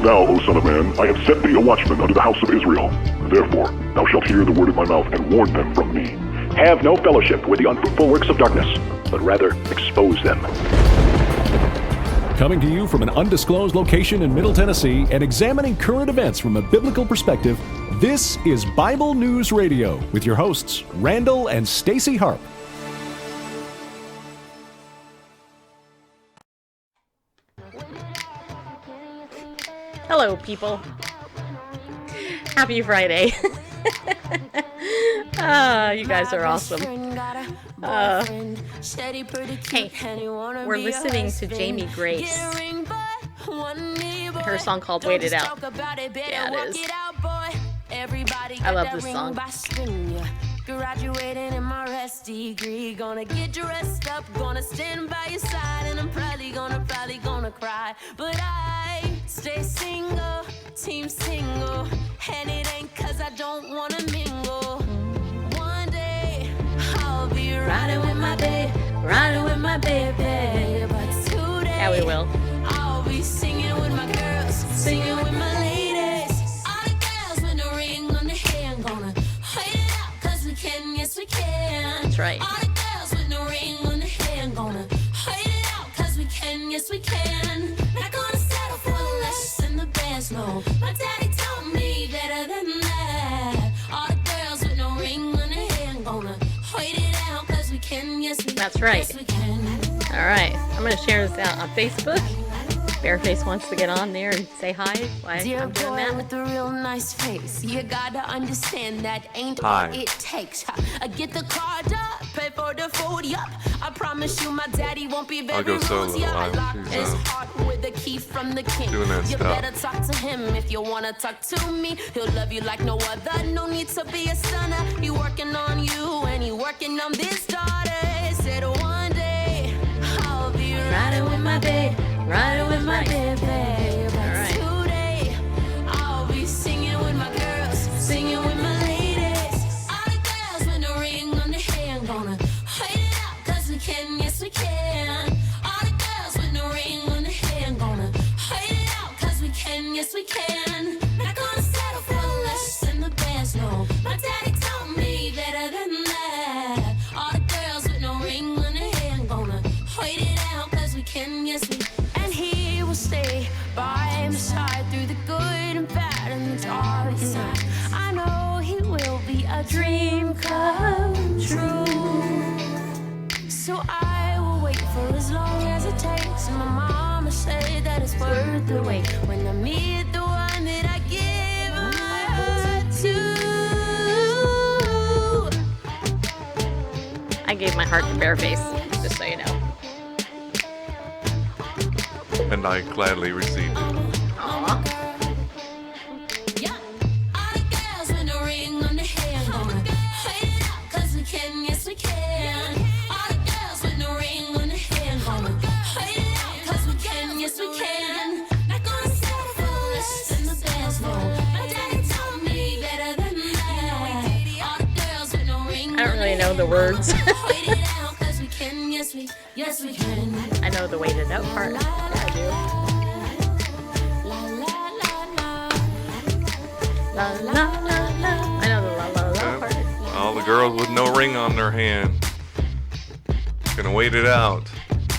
thou, O son of man, I have set thee a watchman unto the house of Israel. Therefore, thou shalt hear the word of my mouth, and warn them from me. Have no fellowship with the unfruitful works of darkness, but rather expose them. Coming to you from an undisclosed location in Middle Tennessee and examining current events from a biblical perspective, this is Bible News Radio with your hosts, Randall and Stacy Harp. Hello, people. Happy Friday. You guys are awesome. Hey, we're listening to Jamie Grace. Her song called Wait It Out. Yeah, it is. I love this song. Graduating in my rest degree, gonna get dressed up, gonna stand by your side, and I'm probably gonna cry, but I stay single, team single, and it ain't cause I don't wanna mingle. One day I'll be riding with my baby, but today, yeah, we will. I'll be singing with my girls, singing with my ladies. All the girls with the ring on their hand, gonna wait it out, cause we can, yes we can. That's right. All the girls with the ring on their hand, gonna wait it out, cause we can, yes we can. Not gonna settle for less than the best, no. My daddy told me better than that. All the girls with no ring on their hand, gonna wait it out, cause we can, yes we can. That's right. Yes we can. All right, I'm going to share this out on Facebook. Bareface wants to get on there and say hi while Dear I'm doing boy that. with a real nice face, you gotta understand that ain't Hi. all it takes. I get the card up, pay for the food, yup. I promise you my daddy won't be very I'll go solo. rude, yeah. I lock She's, his heart with a key from the king. doing that You stuff. better talk to him if you wanna talk to me. He'll love you like no other, no need to be a stunner. He working on you and he working on this daughter. Said one day I'll be riding with my baby, riding with my baby. right. Today I'll be singing with my girls, singing with my ladies. All the girls with no ring on their hand, gonna wait it out, cause we can, yes we can. All the girls with no ring on their hand, gonna wait it out, cause we can, yes we can. Not gonna settle for less than the best, no. My daddy told me better than that. All the girls with no ring on their hand, gonna wait it out, cause we can, yes we can. And he will stay by my side through the good and bad and the dark night. I know he will be a dream come true. So I will wait for as long as it takes. And my mama said that it's worth the wait when I meet the one that I give my heart to. I gave my heart to Bareface, just so you know. And I gladly received it. Aw. Yeah. All the girls with no ring on their hand, gonna wait it out, cause we can, yes we can. All the girls with no ring on their hand, gonna wait it out, cause we can, yes we can. Not gonna settle for less than the best, no. My daddy told me better than that. All the girls with no ring on I don't really their know the words. hand, gonna wait it out, cause we can, yes we can. I know the wait it out part. Yeah, I do. La la la la. I know the la la la part. All the girls with no ring on their hand. Gonna wait it out,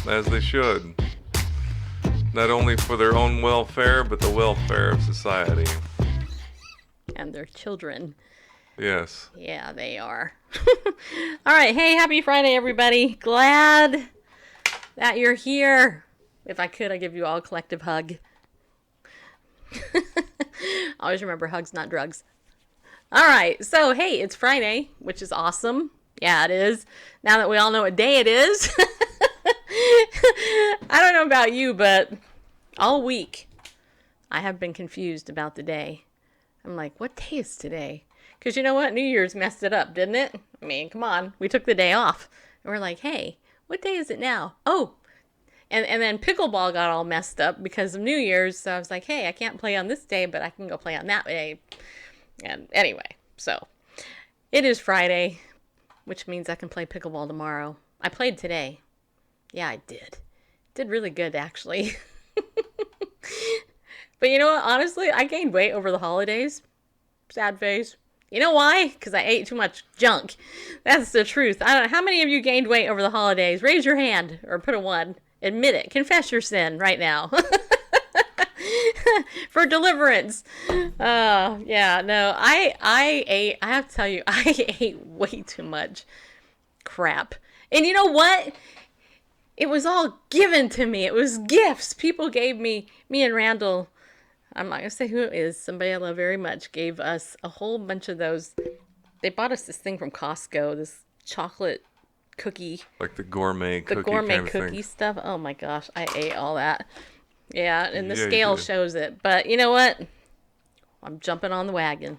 as they should. Not only for their own welfare, but the welfare of society. And their children. Yes. Yeah, they are. All right. Hey, happy Friday, everybody. Glad that you're here. If I could, I'd give you all a collective hug. Always remember, hugs, not drugs. All right. So, hey, it's Friday, which is awesome. Yeah, it is. Now that we all know what day it is. I don't know about you, but all week I have been confused about the day. I'm like, what day is today? Because you know what? New Year's messed it up, didn't it? I mean, come on. We took the day off. And we're like, hey, what day is it now? Oh, and then pickleball got all messed up because of New Year's. So I was like, hey, I can't play on this day, but I can go play on that day. And anyway, so it is Friday, which means I can play pickleball tomorrow. I played today. Yeah, I did. Did really good, actually. But you know what? Honestly, I gained weight over the holidays. Sad face. You know why? Because I ate too much junk. That's the truth. I don't know. How many of you gained weight over the holidays? Raise your hand or put a 1. Admit it. Confess your sin right now. For deliverance. Yeah, no. I have to tell you, I ate way too much crap. And you know what? It was all given to me. It was gifts. People gave me and Randall, I'm not going to say who it is, somebody I love very much, gave us a whole bunch of those. They bought us this thing from Costco, this chocolate cookie. Like the gourmet cookie gourmet kind of cookie thing. stuff. Oh my gosh, I ate all that. Yeah, and the Yeah, you scale did. shows it. But you know what? I'm jumping on the wagon.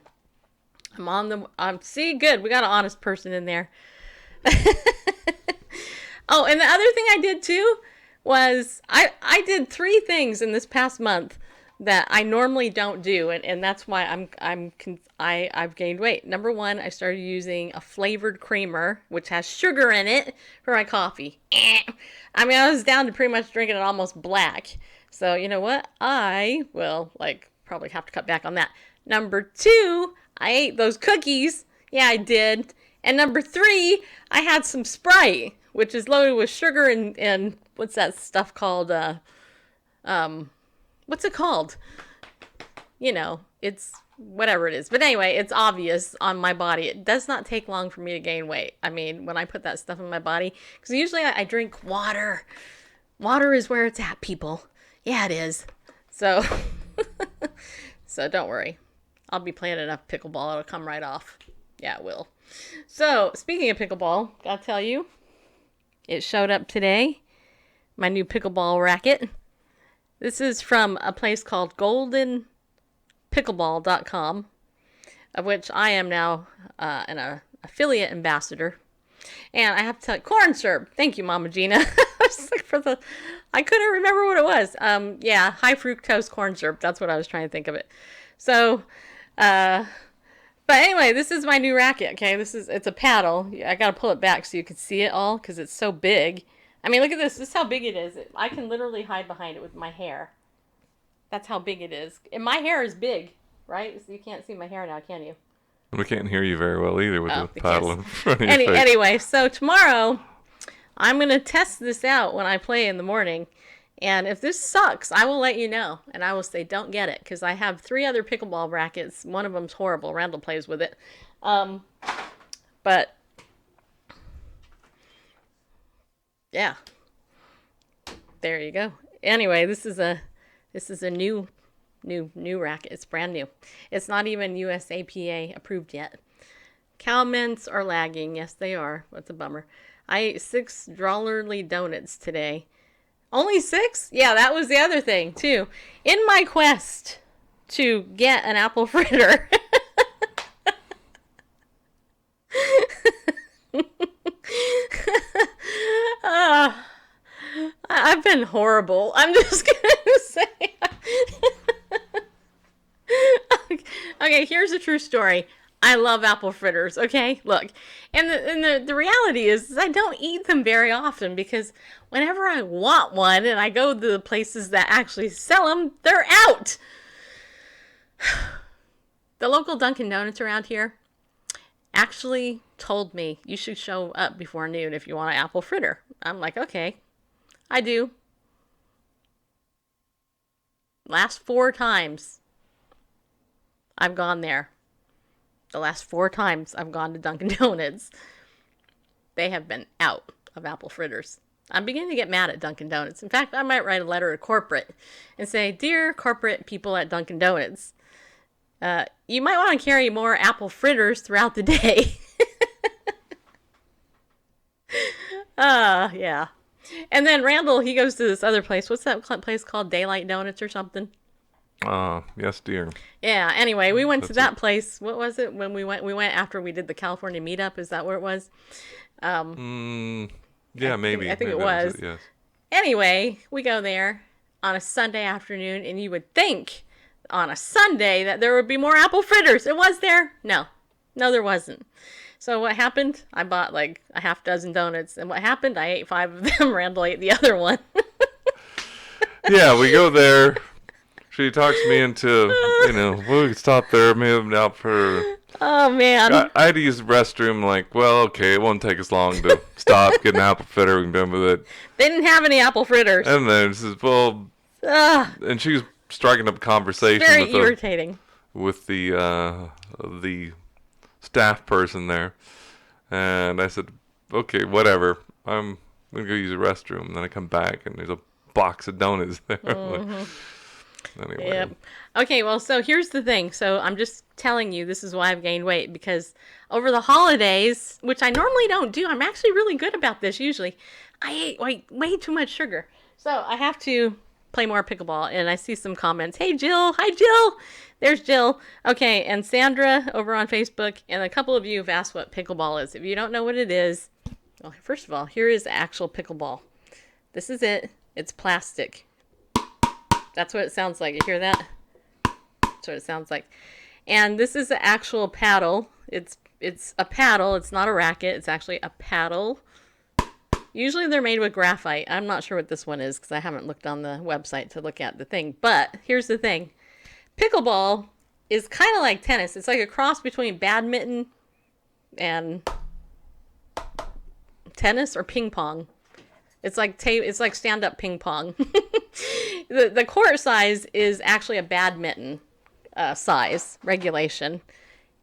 See, good. We got an honest person in there. Oh, and the other thing I did too was I did 3 things in this past month that I normally don't do, and that's why I've gained weight. Number 1, I started using a flavored creamer, which has sugar in it, for my coffee. I mean, I was down to pretty much drinking it almost black. So you know what? I will probably have to cut back on that. Number 2, I ate those cookies. Yeah, I did. And number 3, I had some Sprite, which is loaded with sugar and what's that stuff called? What's it called? You know, it's whatever it is. But anyway, it's obvious on my body. It does not take long for me to gain weight. I mean, when I put that stuff in my body, because usually I drink water. Water is where it's at, people. Yeah, it is. So, so don't worry. I'll be playing enough pickleball. It'll come right off. Yeah, it will. So, speaking of pickleball, gotta tell you, it showed up today. My new pickleball racket. This is from a place called goldenpickleball.com, of which I am now an affiliate ambassador. And I have to tell you, corn syrup. Thank you, Mama Gina. I couldn't remember what it was. Yeah, high fructose corn syrup. That's what I was trying to think of it. So, but anyway, this is my new racket. Okay, it's a paddle. I gotta pull it back so you can see it all because it's so big. I mean, look at this. This is how big it is. I can literally hide behind it with my hair. That's how big it is. And my hair is big, right? So you can't see my hair now, can you? We can't hear you very well either with the because- paddle in front of your face. Anyway, so tomorrow I'm going to test this out when I play in the morning. And if this sucks, I will let you know. And I will say, don't get it. Because I have 3 other pickleball rackets. One of them's horrible. Randall plays with it. But yeah, there you go. Anyway, this is a new racket. It's brand new. It's not even USAPA approved yet. Cow mints are lagging. Yes, they are. That's a bummer. I ate 6 Drollerly donuts today. Only 6? Yeah, that was the other thing too. In my quest to get an apple fritter. I've been horrible. I'm just gonna say. Okay, here's a true story. I love apple fritters, okay? Look, and the reality is I don't eat them very often because whenever I want one and I go to the places that actually sell them, they're out. The local Dunkin' Donuts around here actually told me you should show up before noon if you want an apple fritter. I'm like, okay, I do. Last 4 times I've gone there. The last 4 times I've gone to Dunkin' Donuts, they have been out of apple fritters. I'm beginning to get mad at Dunkin' Donuts. In fact, I might write a letter to corporate and say, Dear corporate people at Dunkin' Donuts, you might want to carry more apple fritters throughout the day. Yeah. And then Randall, he goes to this other place. What's that place called? Daylight Donuts or something? Yes, dear. Yeah, anyway, we went to that place. What was it when we went? We went after we did the California meetup. Is that where it was? Yeah, maybe. I think it Maybe that was. yes. Anyway, we go there on a Sunday afternoon, and you would think on a Sunday that there would be more apple fritters. It was there? No, there wasn't. So what happened? I bought like a half dozen donuts, and what happened? I ate 5 of them. Randall ate the other one. Yeah, we go there. She talks me into, we could stop there, maybe out for. Oh man. I had to use the restroom. Like, well, okay, it won't take us long to stop, get an apple fritter, we can be done with it. They didn't have any apple fritters. And then she says, well, Ugh, and she was striking up a conversation very irritating. with the staff person there, and I said, okay, whatever. I'm gonna go use the restroom. And then I come back and there's a box of donuts there. Anyway. Yep. Okay, well, so here's the thing. So I'm just telling you, this is why I've gained weight, because over the holidays, which I normally don't do, I'm actually really good about this usually. I ate way too much sugar. So I have to play more pickleball, and I see some comments. Hey, Jill. Hi, Jill. There's Jill. Okay, and Sandra over on Facebook, and a couple of you have asked what pickleball is. If you don't know what it is, well, first of all, here is the actual pickleball. This is it. It's plastic. That's what it sounds like. You hear that? That's what it sounds like. And this is the actual paddle. It's a paddle. It's not a racket. It's actually a paddle. Usually they're made with graphite. I'm not sure what this one is because I haven't looked on the website to look at the thing. But here's the thing. Pickleball is kind of like tennis. It's like a cross between badminton and tennis or ping pong. It's like stand-up ping pong. The court size is actually a badminton size regulation,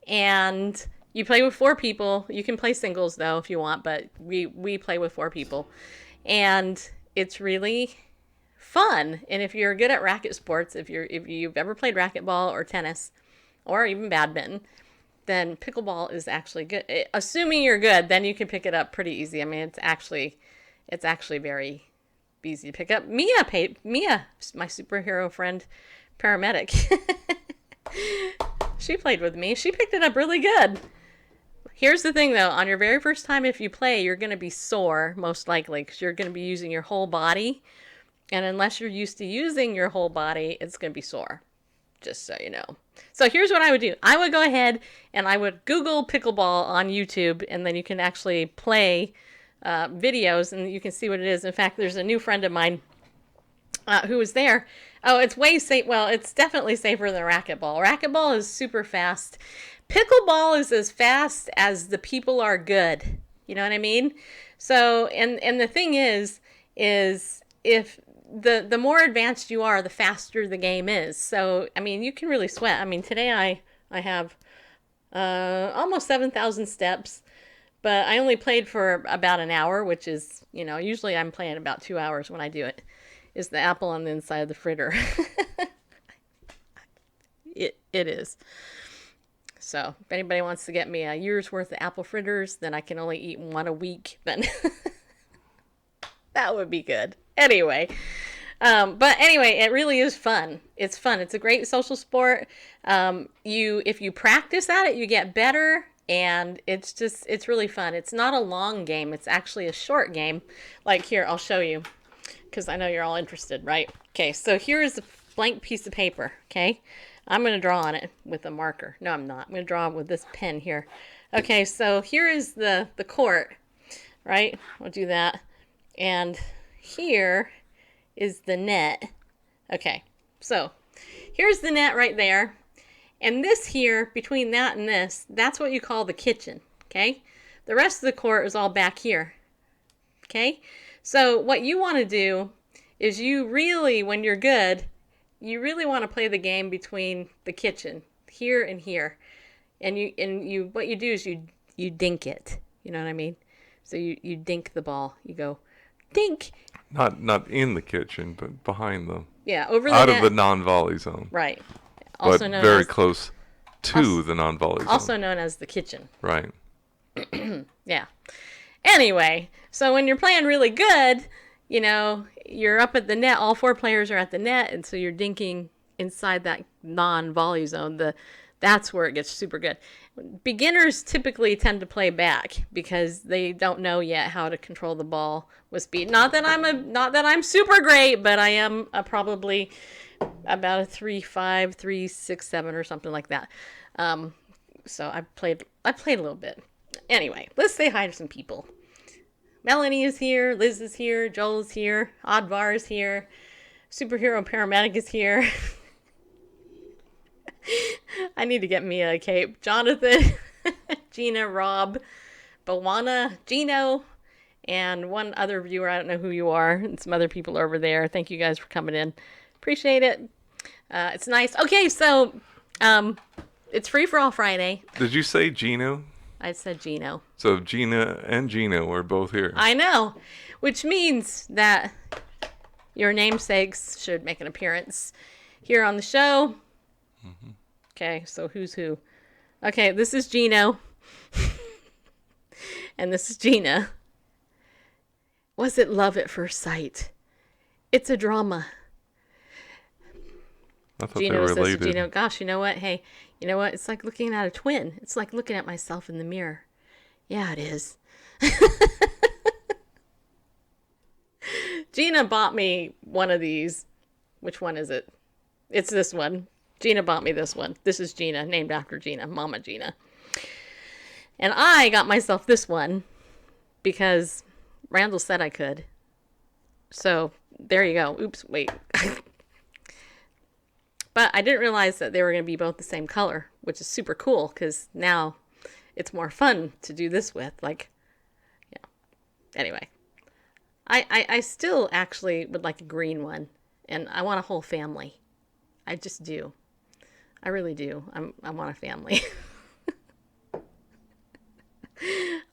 and you play with 4 people. You can play singles though if you want, but we play with 4 people, and it's really fun. And if you're good at racket sports, if you've ever played racquetball or tennis or even badminton, then pickleball is actually good. Assuming you're good, then you can pick it up pretty easy. I mean, it's actually very easy to pick up. Mia, my superhero friend, paramedic. She played with me. She picked it up really good. Here's the thing, though. On your very first time, if you play, you're going to be sore, most likely, because you're going to be using your whole body. And unless you're used to using your whole body, it's going to be sore. Just so you know. So here's what I would do. I would go ahead and I would Google pickleball on YouTube, and then you can actually play videos and you can see what it is. In fact, there's a new friend of mine who was there. Oh, it's way safe. Well, it's definitely safer than racquetball. Racquetball is super fast. Pickleball is as fast as the people are good. You know what I mean? So, and the thing is if the more advanced you are, the faster the game is. So, I mean, you can really sweat. I mean, today I have almost 7,000 steps. But I only played for about an hour, which is, usually I'm playing about 2 hours when I do it. Is the apple on the inside of the fritter. It is. So if anybody wants to get me a year's worth of apple fritters, then I can only eat one a week. Then that would be good. Anyway. But anyway, it really is fun. It's fun. It's a great social sport. If you practice at it, you get better. And it's really fun. It's not a long game. It's actually a short game. Like here, I'll show you because I know you're all interested, right? Okay, so here is a blank piece of paper, okay? I'm going to draw on it with a marker. No, I'm not. I'm going to draw with this pen here. Okay, so here is the court, right? I'll do that. And here is the net. Okay, so here's the net right there. And this here, between that and this, that's what you call the kitchen, okay? The rest of the court is all back here, okay? So what you want to do is you really, when you're good, you really want to play the game between the kitchen, here and here. And you what you do is you dink it, you know what I mean? So you dink the ball. You go, dink. Not in the kitchen, but behind them. Yeah, over the out net. of the non-volley zone. Right. But very close to the non-volley zone. Also known as the kitchen. Right. Yeah. Anyway, so when you're playing really good, you're up at the net. All 4 players are at the net, and so you're dinking inside that non-volley zone. That's where it gets super good. Beginners typically tend to play back because they don't know yet how to control the ball with speed. Not that I'm super great, but I am probably about a 3.5, 3.67 or something like that. So I played a little bit. Anyway, let's say hi to some people. Melanie is here, Liz is here, Joel is here, Oddvar is here, superhero paramedic is here. I need to get Mia a cape. Jonathan, Gina, Rob, Bawana, Gino, and one other viewer. I don't know who you are, and some other people over there. Thank you guys for coming in. Appreciate it. It's nice. Okay, so it's Free for All Friday. Did you say Gino? I said Gino. So Gina and Gino are both here. I know, which means that your namesakes should make an appearance here on the show. Mm-hmm. Okay, so who's who? Okay, this is Gino. And this is Gina. Was it love at first sight? It's a drama. I thought Gino they were says to related. Gino, gosh, you know what? Hey, you know what? It's like looking at a twin. It's like looking at myself in the mirror. Yeah, it is. Gina bought me one of these. Which one is it? It's this one. Gina bought me this one. This is Gina, named after Gina, Mama Gina. And I got myself this one because Randall said I could. So there you go. Oops, wait. But I didn't realize that they were going to be both the same color, which is super cool because now it's more fun to do this with. Like, yeah. Anyway, I still actually would like a green one, and I want a whole family. I just do. I really do. I want a family.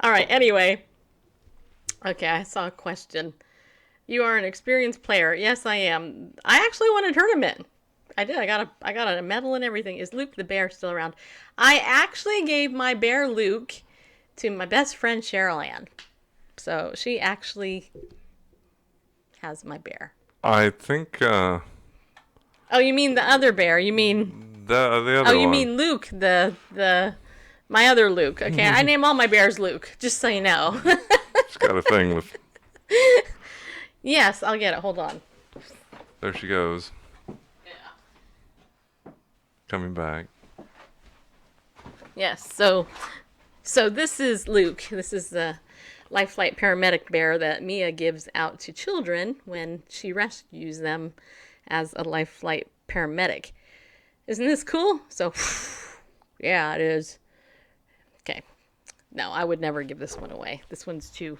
All right. Anyway. Okay, I saw a question. You are an experienced player. Yes, I am. I actually won a tournament. I did. I got a medal and everything. Is Luke the bear still around? I actually gave my bear Luke to my best friend Cheryl Ann. So she actually has my bear. I think Oh, you mean the other bear? You mean the other Oh, you one. mean Luke, the my other Luke. Okay, I name all my bears Luke, just so you know. She's got a thing with... Yes, I'll get it. Hold on. There she goes. Coming back. Yes, so this is Luke. This is the Life Flight paramedic bear that Mia gives out to children when she rescues them as a Life Flight paramedic. Isn't this cool? So, yeah, it is. Okay. No, I would never give this one away. This one's too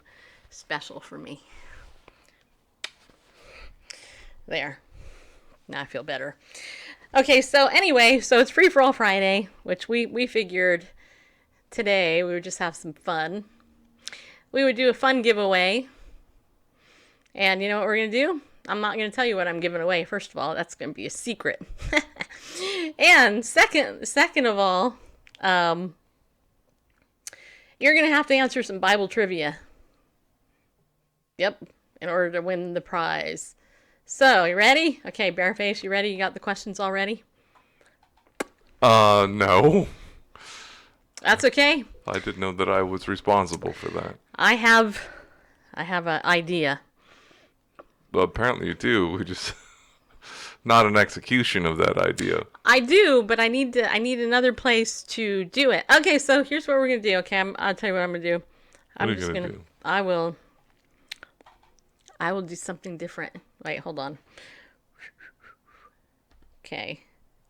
special for me. There. Now I feel better. Okay, so anyway, so it's Free for All Friday, which we figured today we would just have some fun. We would do a fun giveaway. And you know what we're going to do? I'm not going to tell you what I'm giving away. First of all, that's going to be a secret. And second of all, you're going to have to answer some Bible trivia. Yep, in order to win the prize. So, you ready? Okay, Bareface, you ready? You got the questions all ready? No. That's okay. I didn't know that I was responsible for that. I have an idea. Well, apparently you do. We just... not an execution of that idea. I do, but I need another place to do it. Okay, so here's what we're gonna do. Okay, I'll tell you what I'm gonna do. What are you gonna do? I will do something different. Wait, hold on. Okay.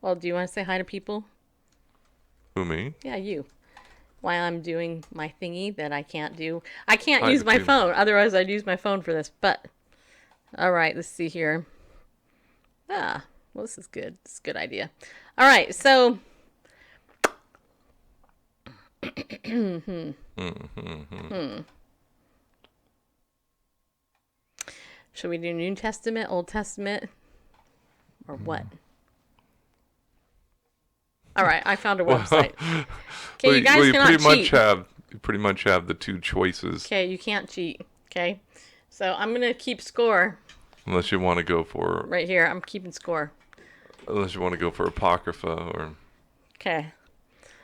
Well, do you want to say hi to people? Who, me? Yeah, you. While I'm doing my thingy that I can't do. I can't Hi use to my people. phone. Otherwise, I'd use my phone for this. But, all right, let's see here. Well, this is good. It's a good idea. All right, so... Should we do New Testament, Old Testament, or what? All right, I found a website. Okay, Well, you guys you cannot cheat. You pretty much have the two choices. Okay, you can't cheat. Okay, so I'm gonna keep score Unless you want to go for... right here. I'm keeping score. Unless you want to go for Apocrypha or... Okay.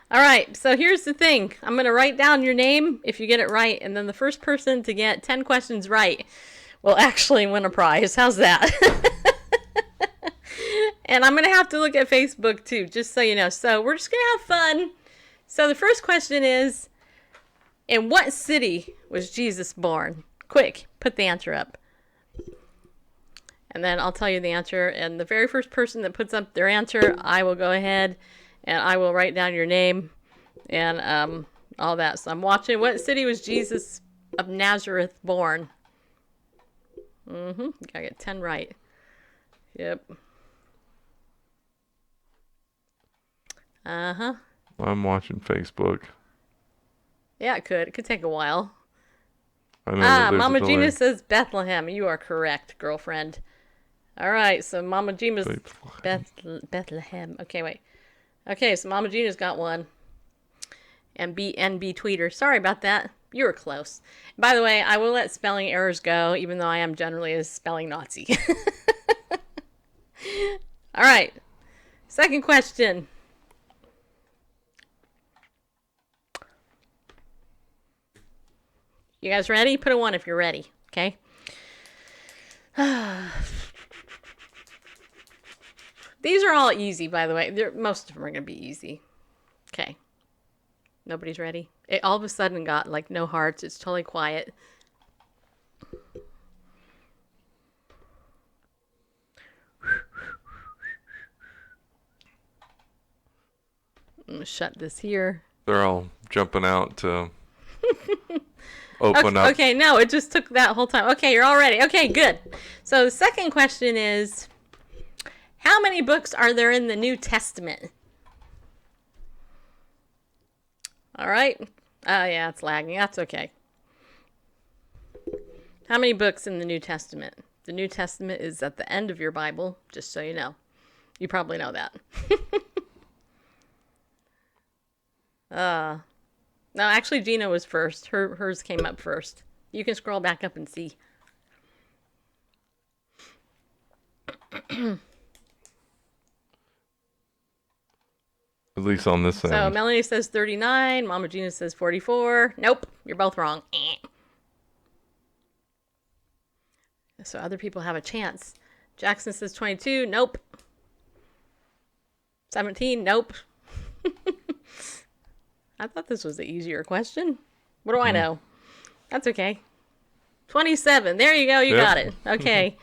All right, so here's the thing. I'm going to write down your name if you get it right, and then the first person to get 10 questions right will actually win a prize. How's that? And I'm going to have to look at Facebook too, just so you know. So we're just going to have fun. So the first question is, in what city was Jesus born? Quick, put the answer up. And then I'll tell you the answer. And the very first person that puts up their answer, I will go ahead and I will write down your name and all that. So I'm watching. What city was Jesus of Nazareth born? Gotta get 10 right. Yep. I'm watching Facebook. Yeah, it could. It could take a while. I know that there's a Mama delay. Gina says Bethlehem. You are correct, girlfriend. All right, so Mama Gina's Bethlehem. Okay, wait. Okay, so Mama Gina's got one. And NB Tweeter. Sorry about that. You were close. By the way, I will let spelling errors go, even though I am generally a spelling Nazi. All right. Second question. You guys ready? Put a 1 if you're ready, okay? These are all easy, by the way. Most of them are going to be easy. Okay. Nobody's ready? It all of a sudden got, like, no hearts. It's totally quiet. I'm going to shut this here. They're all jumping out to open up. Okay, no, it just took that whole time. Okay, you're all ready. Okay, good. So the second question is, how many books are there in the New Testament? All right. Oh, yeah, it's lagging. That's okay. How many books in the New Testament? The New Testament is at the end of your Bible, just so you know. You probably know that. No, actually, Gina was first. Hers came up first. You can scroll back up and see. At least on this So end. Melanie says 39. Mama Gina says 44. Nope, you're both wrong. So other people have a chance. Jackson says 22. Nope. 17. Nope. I thought this was the easier question. What do I know? That's okay. 27. There you go. You Yep. got it. Okay.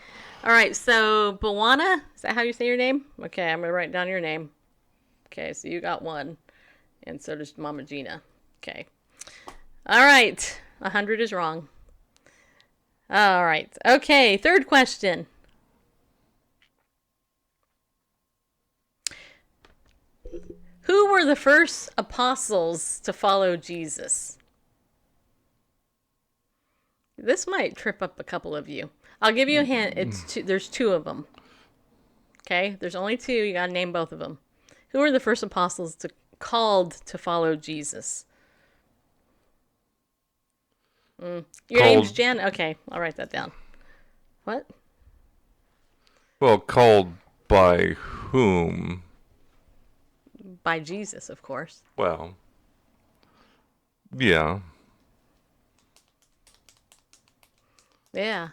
All right. So Bawana, is that how you say your name? Okay. I'm going to write down your name. Okay. So you got 1. And so does Mama Gina. Okay. All right. 100 is wrong. All right. Okay. Third question. Who were the first apostles to follow Jesus? This might trip up a couple of you. I'll give you a hint. There's 2 of them. Okay? There's only 2. You got to name both of them. Who were the first apostles called to follow Jesus? Your name's Jen? Okay, I'll write that down. What? Well, called by whom? By Jesus, of course. Well, yeah. Yeah.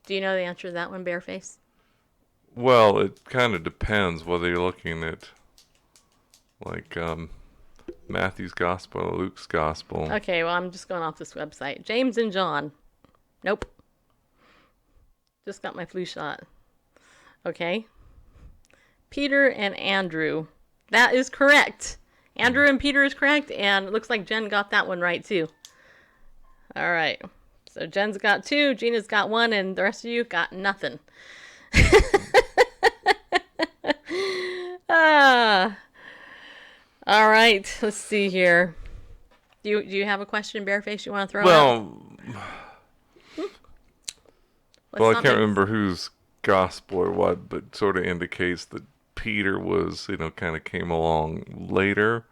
Do you know the answer to that one, Bareface? Well, it kind of depends whether you're looking at, like, Matthew's Gospel or Luke's Gospel. Okay, well, I'm just going off this website. James and John. Nope. Just got my flu shot. Okay. Peter and Andrew. That is correct. Andrew and Peter is correct, and it looks like Jen got that one right, too. All right. So Jen's got 2, Gina's got 1, and the rest of you got nothing. All right. Let's see here. Do you have a question, Bareface, you want to throw out? Well, Let's well, I not can't make- remember whose gospel or what, but sort of indicates that Peter was, kind of came along later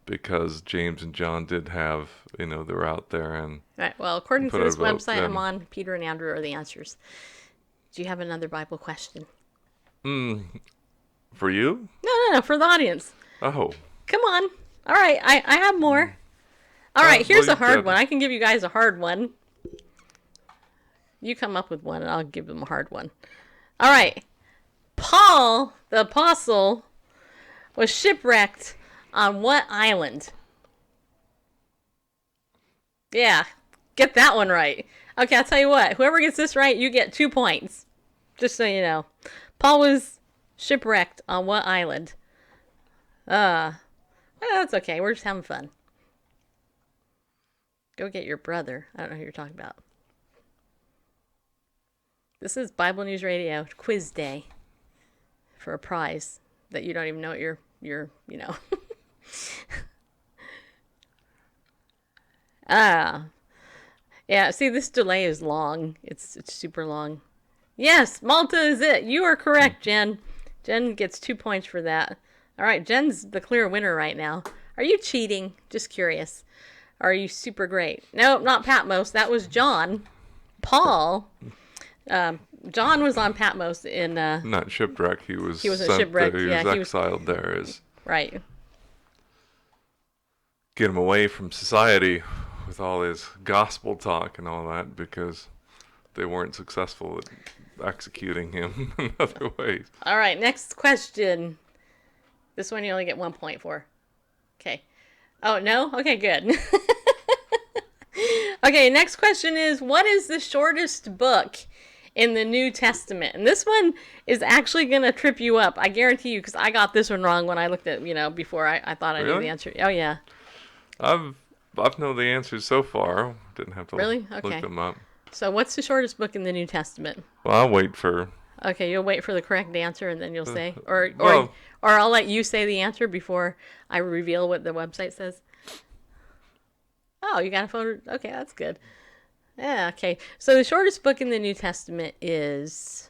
because James and John did have, they were out there and Right. Well, according to Put this a vote website then. I'm on, Peter and Andrew are the answers. Do you have another Bible question? for you? No, for the audience. Oh, Come on. All right, I have more. All right, here's well, a hard you've got- one. I can give you guys a hard one. You come up with one, and I'll give them a hard one. All right. Paul, the apostle, was shipwrecked on what island? Yeah, get that one right. Okay, I'll tell you what. Whoever gets this right, you get 2 points. Just so you know. Paul was shipwrecked on what island? Well, that's okay. We're just having fun. Go get your brother. I don't know who you're talking about. This is Bible News Radio quiz day for a prize that you don't even know what you're Yeah, see, this delay is long. It's super long. Yes, Malta is it. You are correct, Jen. Jen gets 2 points for that. All right, Jen's the clear winner right now. Are you cheating? Just curious. Are you super great? Nope, not Patmos. That was John. Paul. John was on Patmos in... Not shipwreck. He was a sent shipwreck. there. He Yeah, was he was- exiled there as Right. get him away from society with all his gospel talk and all that because they weren't successful at executing him in other ways. All right, next question. This one you only get 1 point for. Okay. Oh, no? Okay, good. Okay, next question is, what is the shortest book in the New Testament? And this one is actually going to trip you up. I guarantee you, because I got this one wrong when I looked at, before I thought I knew Really? the answer. Oh, yeah. I've known the answers so far. Didn't have to Really? look Okay. them up. So what's the shortest book in the New Testament? Well, I'll wait for... Okay, you'll wait for the correct answer and then you'll say, or well- I'll let you say the answer before I reveal what the website says. Oh, you got a photo? Okay, that's good. Yeah, okay. So the shortest book in the New Testament it's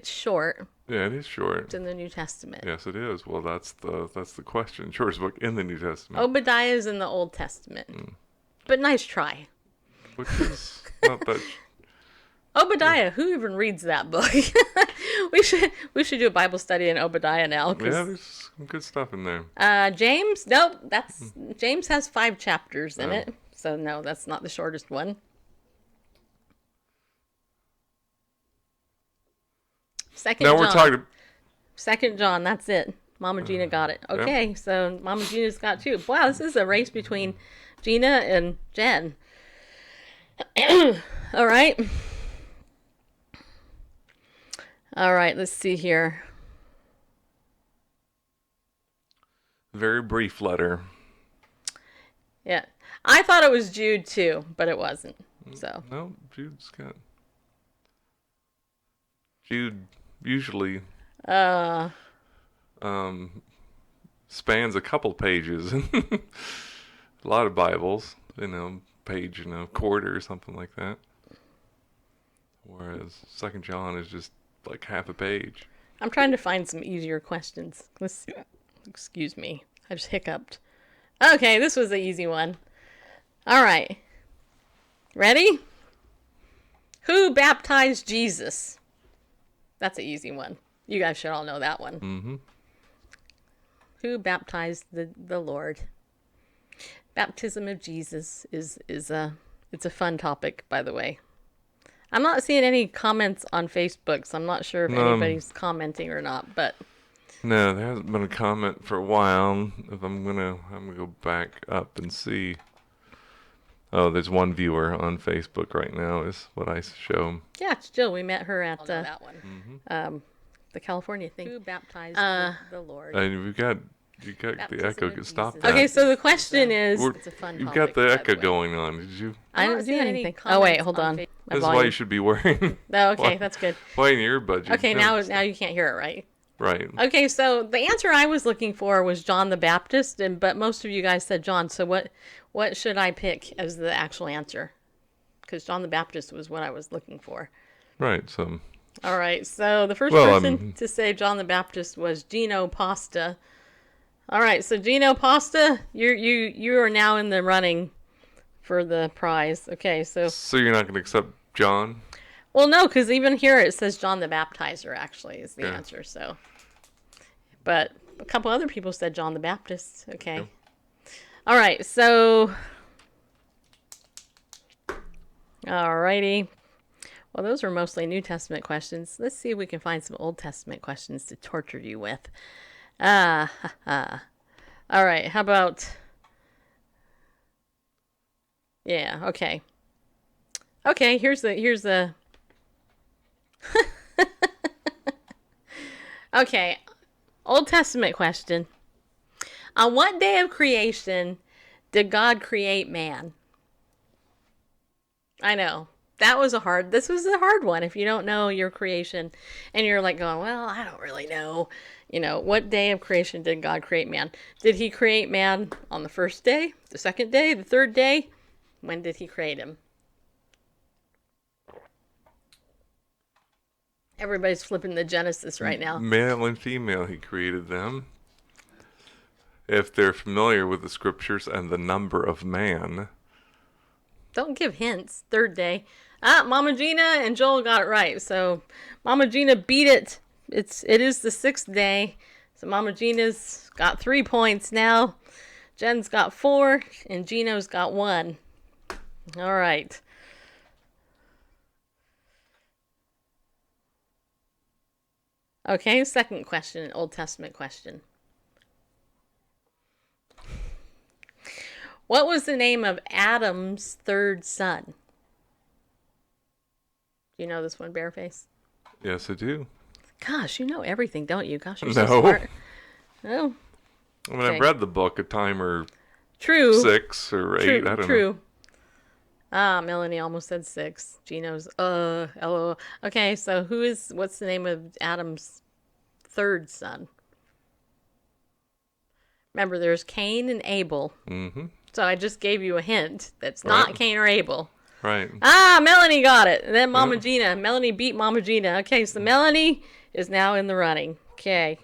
short. Yeah, it is short. It's in the New Testament. Yes, it is. Well, that's the question. Shortest book in the New Testament, Obadiah is in the Old Testament. But nice try. which is not that... Obadiah, who even reads that book? we should do a Bible study in Obadiah now. 'Cause, Yeah, there's some good stuff in there. James, nope, James has 5 chapters in it. So no, that's not the shortest one. Second Now John. we're talking... Second John, that's it. Mama Gina got it. Okay, so Mama Gina's got 2. Wow, this is a race between Gina and Jen. All right. All right, let's see here. Very brief letter. Yeah. I thought it was Jude too, but it wasn't. So, No, Jude's got... Jude usually spans a couple pages. A lot of Bibles, page, quarter or something like that. Whereas 2 John is just like half a page. I'm trying to find some easier questions. Let's see. Excuse me. I just hiccuped. Okay, this was the easy one. All right. Ready? Who baptized Jesus? That's an easy one. You guys should all know that one. Mm-hmm. Who baptized the Lord? Baptism of Jesus is a fun topic, by the way. I'm not seeing any comments on Facebook, so I'm not sure if anybody's commenting or not, but No, there hasn't been a comment for a while. If I'm gonna go back up and see. Oh, there's one viewer on Facebook right now. Is what I show. yeah, it's Jill. We met her at that one. The California thing. Who baptized the Lord? And you got Baptism the echo. of Could stop Jesus. that. Okay, so the question is, We're- it's a fun You've topic, got the by echo way. going on. Did you? I I'm didn't not do seeing any anything. Oh comments Oh, wait, hold on. My This is why volume. you should be wearing. Oh, okay, why- that's good. Why in your earbuds? Okay, now you can't hear it, right? Right. Okay, so the answer I was looking for was John the Baptist, but most of you guys said John. So what should I pick as the actual answer? Because John the Baptist was what I was looking for. Right. So. All right, so the first Well, person to say John the Baptist was Gino Pasta. All right, so Gino Pasta, you are now in the running for the prize. Okay, so So you're not going to accept John? well, no, because even here it says John the Baptizer. Actually, is the Yeah. answer. So, but a couple other people said John the Baptist. Okay. Yep. All right, so alrighty. Well, those were mostly New Testament questions. Let's see if we can find some Old Testament questions to torture you with. All right, how about... Yeah, okay. Okay, here's the... Okay, Old Testament question. On what day of creation did God create man? I know. This was a hard one if you don't know your creation and you're like going, well, I don't really know. What day of creation did God create man? Did he create man on the first day, the second day, the third day? When did he create him? Everybody's flipping the Genesis right now. Male and female, he created them. If they're familiar with the scriptures and the number of man. Don't give hints. Third day. Mama Gina and Joel got it right. So Mama Gina beat it. It is the 6th day. So Mama Gina's got 3 points now. Jen's got 4 and Gino's got 1. All right. Okay, second question, an Old Testament question. What was the name of Adam's third son? Do you know this one, Bareface? Yes, I do. Gosh, you know everything, don't you? Gosh, you're No. so smart. No. I mean, Okay. I've read the book a time or True. 6 or 8. True. I don't know. True. Melanie almost said 6. Gino's, LOL. Okay, so what's the name of Adam's third son? Remember, there's Cain and Abel. Mm-hmm. So I just gave you a hint. That's not Right. Cain or Abel. Right. Melanie got it. And then Mama Gina. Melanie beat Mama Gina. Okay, so Melanie is now in the running. Okay.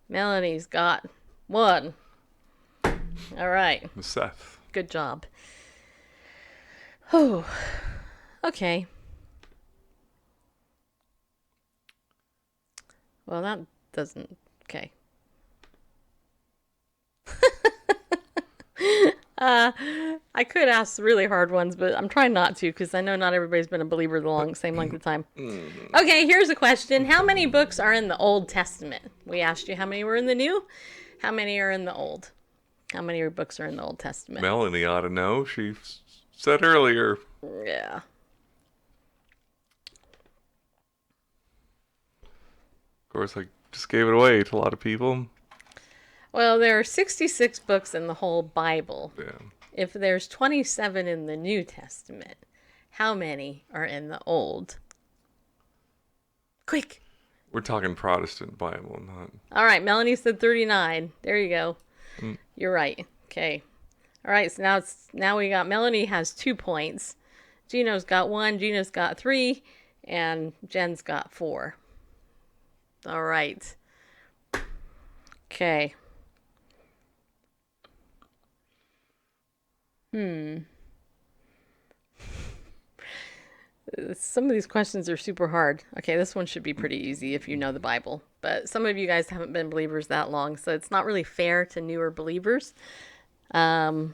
Melanie's got 1. All right. Seth. Good job. Oh. Okay. Well, that doesn't... Okay. I could ask really hard ones, but I'm trying not to because I know not everybody's been a believer the same length of time. Okay, here's a question. How many books are in the Old Testament? We asked you how many were in the New. How many are in the Old? How many books are in the Old Testament? Melanie ought to know. She said earlier. Yeah. Of course, I just gave it away to a lot of people. Well, there are 66 books in the whole Bible. Yeah. If there's 27 in the New Testament, how many are in the Old? Quick. We're talking Protestant Bible, not... All right, Melanie said 39. There you go. You're right. Okay. All right, so now we got Melanie has 2 points. Gino's got 1, Gina's got 3, and Jen's got 4. All right. Okay. Some of these questions are super hard. Okay, this one should be pretty easy if you know the Bible. But some of you guys haven't been believers that long, so it's not really fair to newer believers. Oh,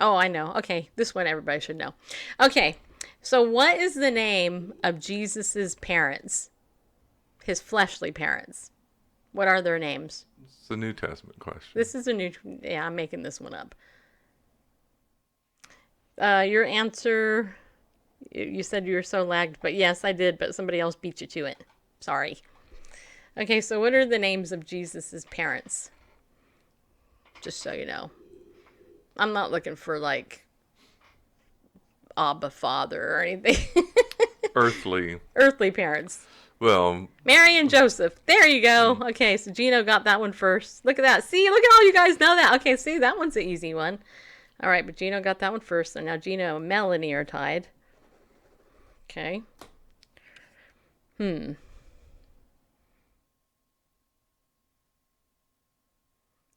I know. Okay, this one everybody should know. Okay, so what is the name of Jesus's parents? His fleshly parents. What are their names? It's a New Testament question. This is a new... Yeah, I'm making this one up. Your answer... You said you were so lagged, but yes, I did, but somebody else beat you to it. Sorry. Okay, so what are the names of Jesus's parents? Just so you know. I'm not looking for, like, Abba Father or anything. Earthly. Earthly parents. Well, Mary and Joseph. There you go. Okay, so Gino got that one first. Look at that. See, look at all you guys know that. Okay, see, that one's an easy one. All right, but Gino got that one first. So now Gino and Melanie are tied. Okay.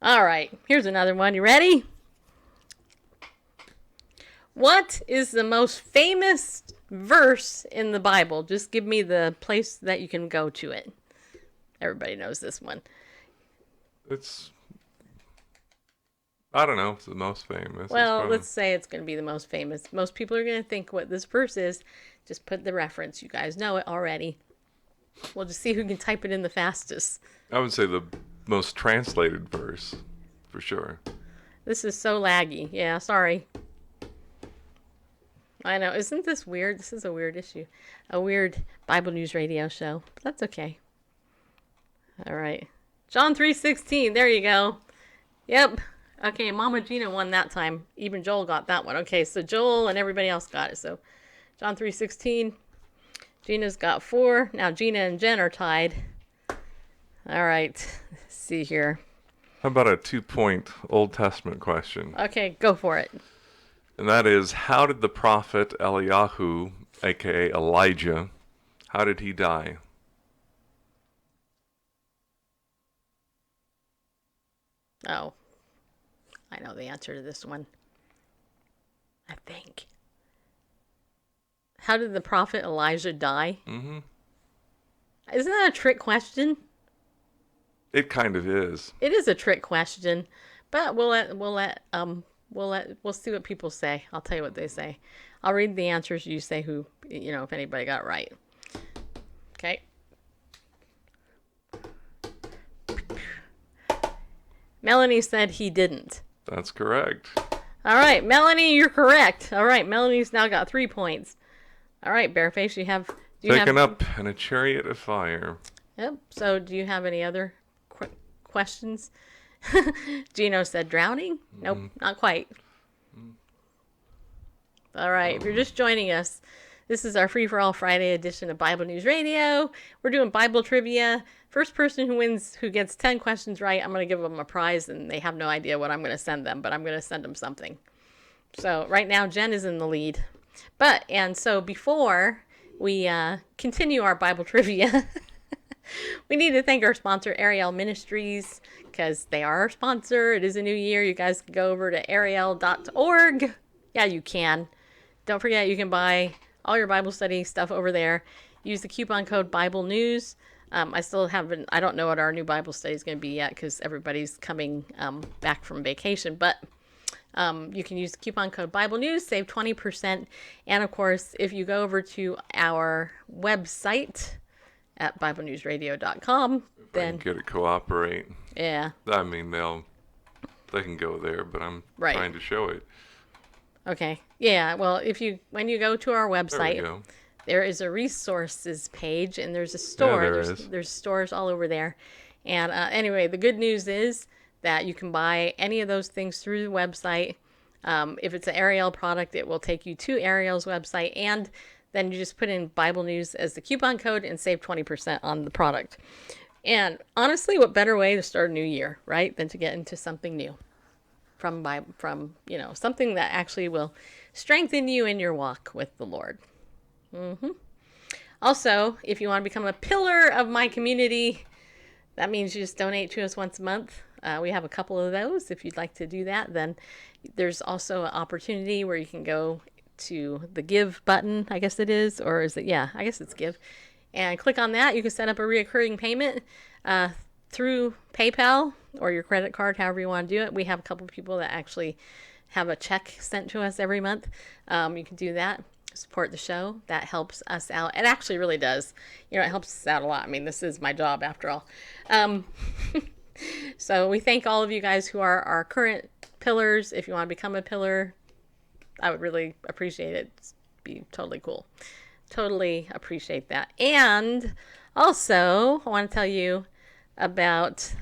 All right, here's another one. You ready? What is the most famous verse in the Bible? Just give me the place that you can go to it. Everybody knows this one. it's... I don't know. It's the most famous. It's Well, probably- let's say it's going to be the most famous. Most people are going to think what this verse is. Just put the reference. You guys know it already. We'll just see who can type it in the fastest. I would say the most translated verse, for sure. This is so laggy. Yeah, sorry. I know. Isn't this weird? This is a weird issue. A weird Bible News Radio show. But that's okay. All right. John 3:16. There you go. Yep. Okay, Mama Gina won that time. Even Joel got that one. Okay, so Joel and everybody else got it. So John 3:16. Gina's got 4. Now Gina and Jen are tied. All right. Let's see here. How about a 2-point Old Testament question? Okay, go for it. And that is, how did the prophet Eliyahu, aka Elijah, how did he die? Oh, I know the answer to this one. I think. How did the prophet Elijah die? Mm-hmm. Isn't that a trick question? It kind of is. It is a trick question, but we'll see what people say. I'll tell you what they say. I'll read the answers. You say who, if anybody got it right. Okay. Melanie said he didn't. That's correct. All right, Melanie, you're correct. All right, Melanie's now got 3 points. All right, Bareface, Taken up in a chariot of fire. Yep. So, do you have any other questions? Gino said drowning. Nope, not quite. All right, if you're just joining us, this is our Free for All Friday edition of Bible News Radio. We're doing Bible trivia. First person who gets 10 questions right, I'm going to give them a prize, and they have no idea what I'm going to send them, but I'm going to send them something. So right now, Jen is in the lead. So before we continue our Bible trivia, we need to thank our sponsor, Ariel Ministries, because they are our sponsor. It is a new year. You guys can go over to ariel.org. Yeah, you can. Don't forget, you can buy all your Bible study stuff over there. Use the coupon code Bible News. I don't know what our new Bible study is going to be yet because everybody's coming back from vacation. But you can use the coupon code Bible News, save 20%. And of course, if you go over to our website at BibleNewsRadio.com, then Get it cooperate. Yeah. I mean, they can go there, but I'm trying to show it. Okay. Yeah. Well, when you go to our website, There we go. there is a resources page, and there's a store. Yeah, there's, is. there's stores all over there. And anyway, the good news is that you can buy any of those things through the website. If it's an Ariel product, it will take you to Ariel's website, and then you just put in Bible News as the coupon code and save 20% on the product. And honestly, what better way to start a new year, right, than to get into something new from something that actually will strengthen you in your walk with the Lord. Also, if you want to become a pillar of my community, that means you just donate to us once a month. We have a couple of those. If you'd like to do that, then there's also an opportunity where you can go to the Give button, I guess it is, or is it? Yeah, I guess it's Give. And click on that. You can set up a recurring payment through PayPal or your credit card, however you want to do it. We have a couple of people that actually have a check sent to us every month. You can do that. Support the show. That helps us out. It actually really does. It helps us out a lot. I mean, this is my job after all. So we thank all of you guys who are our current pillars. If you want to become a pillar, I would really appreciate it. It'd be totally cool. Totally appreciate that. And also, I want to tell you about,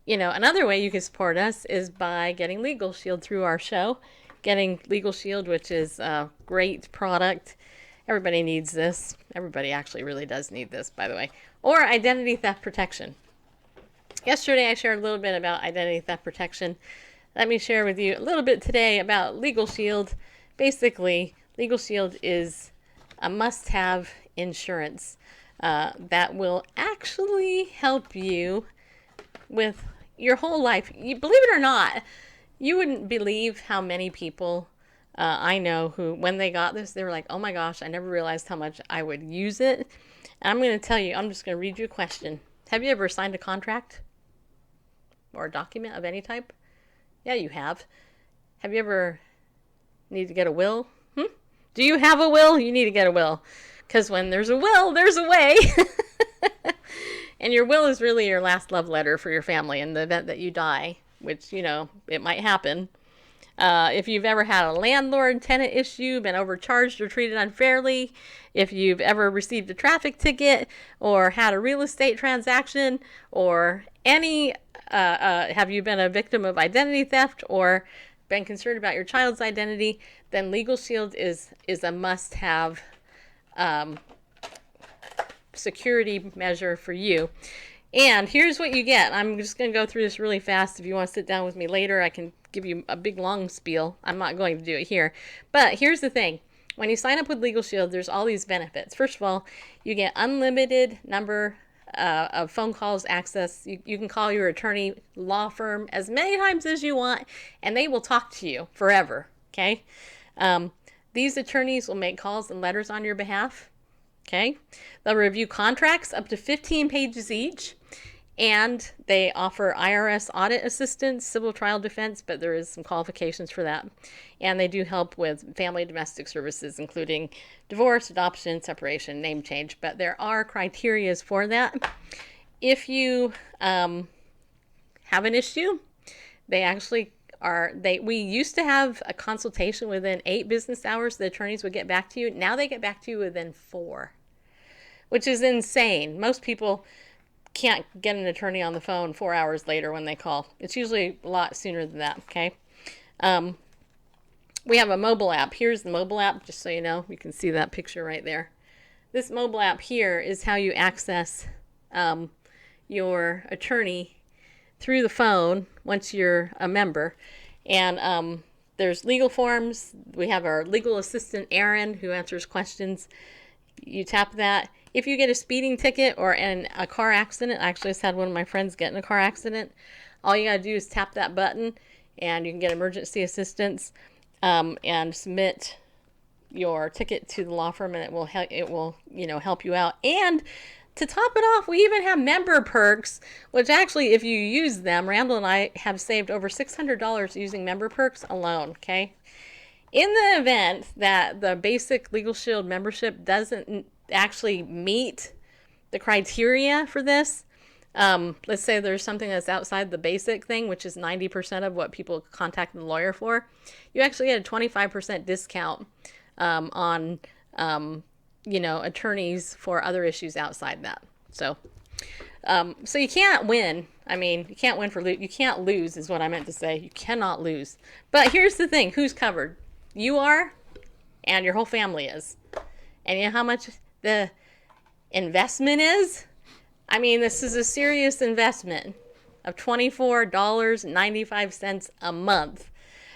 another way you can support us is by getting Legal Shield through our show. Getting Legal Shield, which is a great product. Everybody needs this. Everybody actually really does need this, by the way. Or identity theft protection. Yesterday, I shared a little bit about identity theft protection. Let me share with you a little bit today about Legal Shield. Basically, Legal Shield is a must-have insurance that will actually help you with your whole life. Believe it or not, you wouldn't believe how many people I know who, when they got this, they were like, oh my gosh, I never realized how much I would use it. And I'm going to tell you, I'm just going to read you a question. Have you ever signed a contract or a document of any type? Yeah, you have. Have you ever need to get a will? Do you have a will? You need to get a will. Because when there's a will, there's a way. And your will is really your last love letter for your family in the event that you die, which, it might happen. If you've ever had a landlord-tenant issue, been overcharged or treated unfairly, if you've ever received a traffic ticket or had a real estate transaction, or have you been a victim of identity theft or been concerned about your child's identity, then Legal Shield is a must-have security measure for you. And here's what you get. I'm just going to go through this really fast. If you want to sit down with me later, I can give you a big long spiel. I'm not going to do it here. But here's the thing. When you sign up with Legal Shield, there's all these benefits. First of all, you get unlimited number of phone calls access. You can call your attorney, law firm as many times as you want, and they will talk to you forever. Okay? These attorneys will make calls and letters on your behalf. Okay? They'll review contracts up to 15 pages each. And they offer IRS audit assistance, civil trial defense, but there is some qualifications for that. And they do help with family domestic services, including divorce, adoption, separation, name change. But there are criterias for that. If you have an issue, we used to have a consultation within 8 business hours. The attorneys would get back to you. Now they get back to you within 4, which is insane. Most people can't get an attorney on the phone 4 hours later when they call. It's usually a lot sooner than that, okay? We have a mobile app. Here's the mobile app, just so you know. You can see that picture right there. This mobile app here is how you access your attorney through the phone once you're a member. And there's legal forms. We have our legal assistant, Erin, who answers questions. You tap that. If you get a speeding ticket or in a car accident, I actually just had one of my friends get in a car accident, all you got to do is tap that button and you can get emergency assistance and submit your ticket to the law firm, and it will help you out. And to top it off, we even have member perks, which actually, if you use them, Randall and I have saved over $600 using member perks alone, okay? In the event that the basic Legal Shield membership doesn't actually meet the criteria for this, let's say there's something that's outside the basic thing, which is 90% of what people contact the lawyer for, you actually get a 25% discount on attorneys for other issues outside that. So you can't win. I mean, you can't win you can't lose is what I meant to say. You cannot lose. But here's the thing. Who's covered? You are, and your whole family is. And you know how much the investment is? I mean, this is a serious investment of $24.95 a month.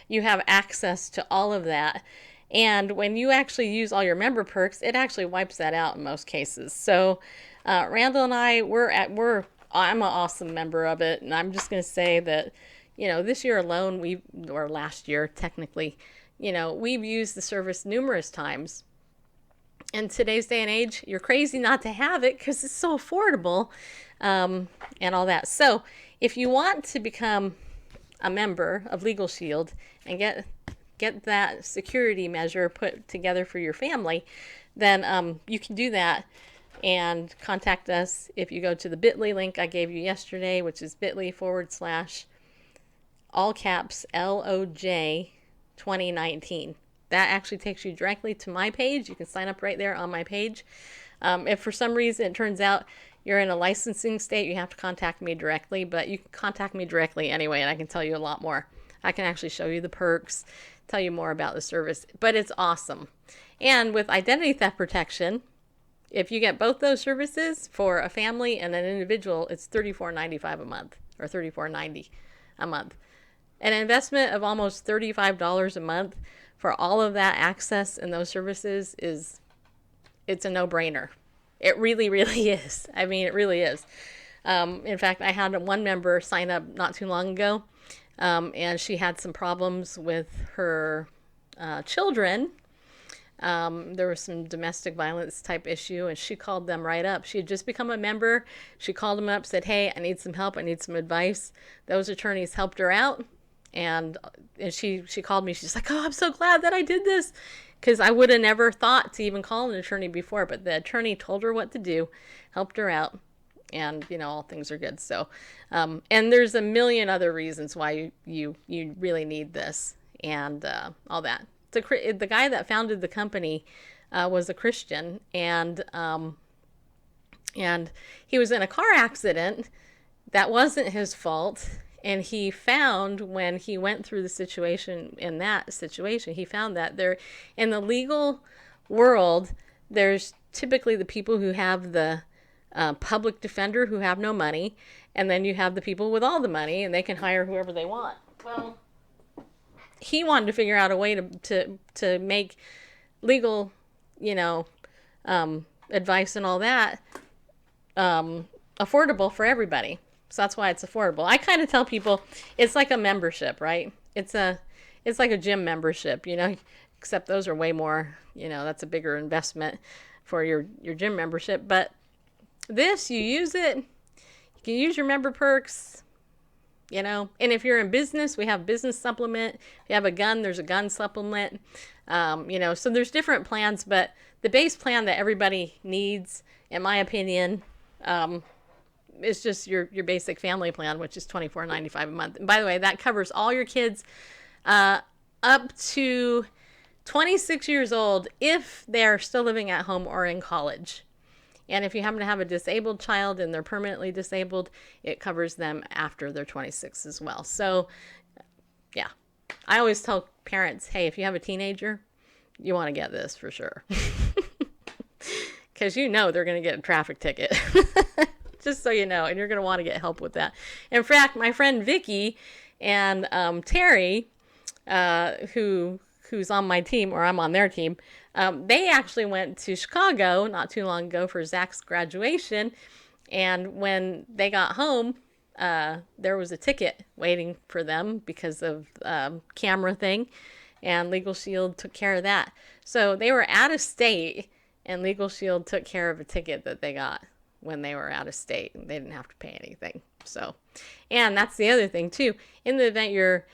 You have access to all of that. And when you actually use all your member perks, it actually wipes that out in most cases. So Randall and I, I'm an awesome member of it. And I'm just going to say that, this year alone, or last year technically, we've used the service numerous times. In today's day and age, you're crazy not to have it because it's so affordable and all that. So if you want to become a member of Legal Shield and get that security measure put together for your family, then you can do that and contact us if you go to the bit.ly link I gave you yesterday, which is bit.ly/ all caps LOJ 2019. That actually takes you directly to my page. You can sign up right there on my page. If for some reason it turns out you're in a licensing state, you have to contact me directly, but you can contact me directly anyway, and I can tell you a lot more. I can actually show you the perks, tell you more about the service, but it's awesome. And with identity theft protection, if you get both those services for a family and an individual, it's $34.95 a month, or $34.90 a month. An investment of almost $35 a month for all of that access and those services it's a no-brainer. It really, really is. I mean, it really is. In fact, I had one member sign up not too long ago, and she had some problems with her children. There was some domestic violence type issue, and she called them right up. She had just become a member. She called them up, said, hey, I need some help. I need some advice. Those attorneys helped her out. And she called me. She's like, oh, I'm so glad that I did this, because I would have never thought to even call an attorney before. But the attorney told her what to do, helped her out, and all things are good. So, and there's a million other reasons why you really need this. and all that. The guy that founded the company was a Christian, and he was in a car accident that wasn't his fault. And he found, when he went through the situation, he found that there, in the legal world, there's typically the people who have the public defender who have no money, and then you have the people with all the money, and they can hire whoever they want. Well, he wanted to figure out a way to make legal, advice and all that affordable for everybody. So that's why it's affordable. I kind of tell people it's like a membership, right? It's like a gym membership, except those are way more, that's a bigger investment for your gym membership. But this, you use it, you can use your member perks, and if you're in business, we have business supplement. If you have a gun, there's a gun supplement. So there's different plans, but the base plan that everybody needs, in my opinion, it's just your basic family plan, which is $24.95 a month. And by the way, that covers all your kids up to 26 years old if they're still living at home or in college. And if you happen to have a disabled child and they're permanently disabled, it covers them after they're 26 as well. So, yeah. I always tell parents, hey, if you have a teenager, you want to get this for sure. Because they're going to get a traffic ticket. Just so you know, and you're going to want to get help with that. In fact, my friend Vicky and Terry, who's on my team, or I'm on their team, they actually went to Chicago not too long ago for Zach's graduation. And when they got home, there was a ticket waiting for them because of camera thing, and Legal Shield took care of that. So they were out of state, and Legal Shield took care of a ticket that they got when they were out of state, and they didn't have to pay anything. So, and that's the other thing too. In the event you're,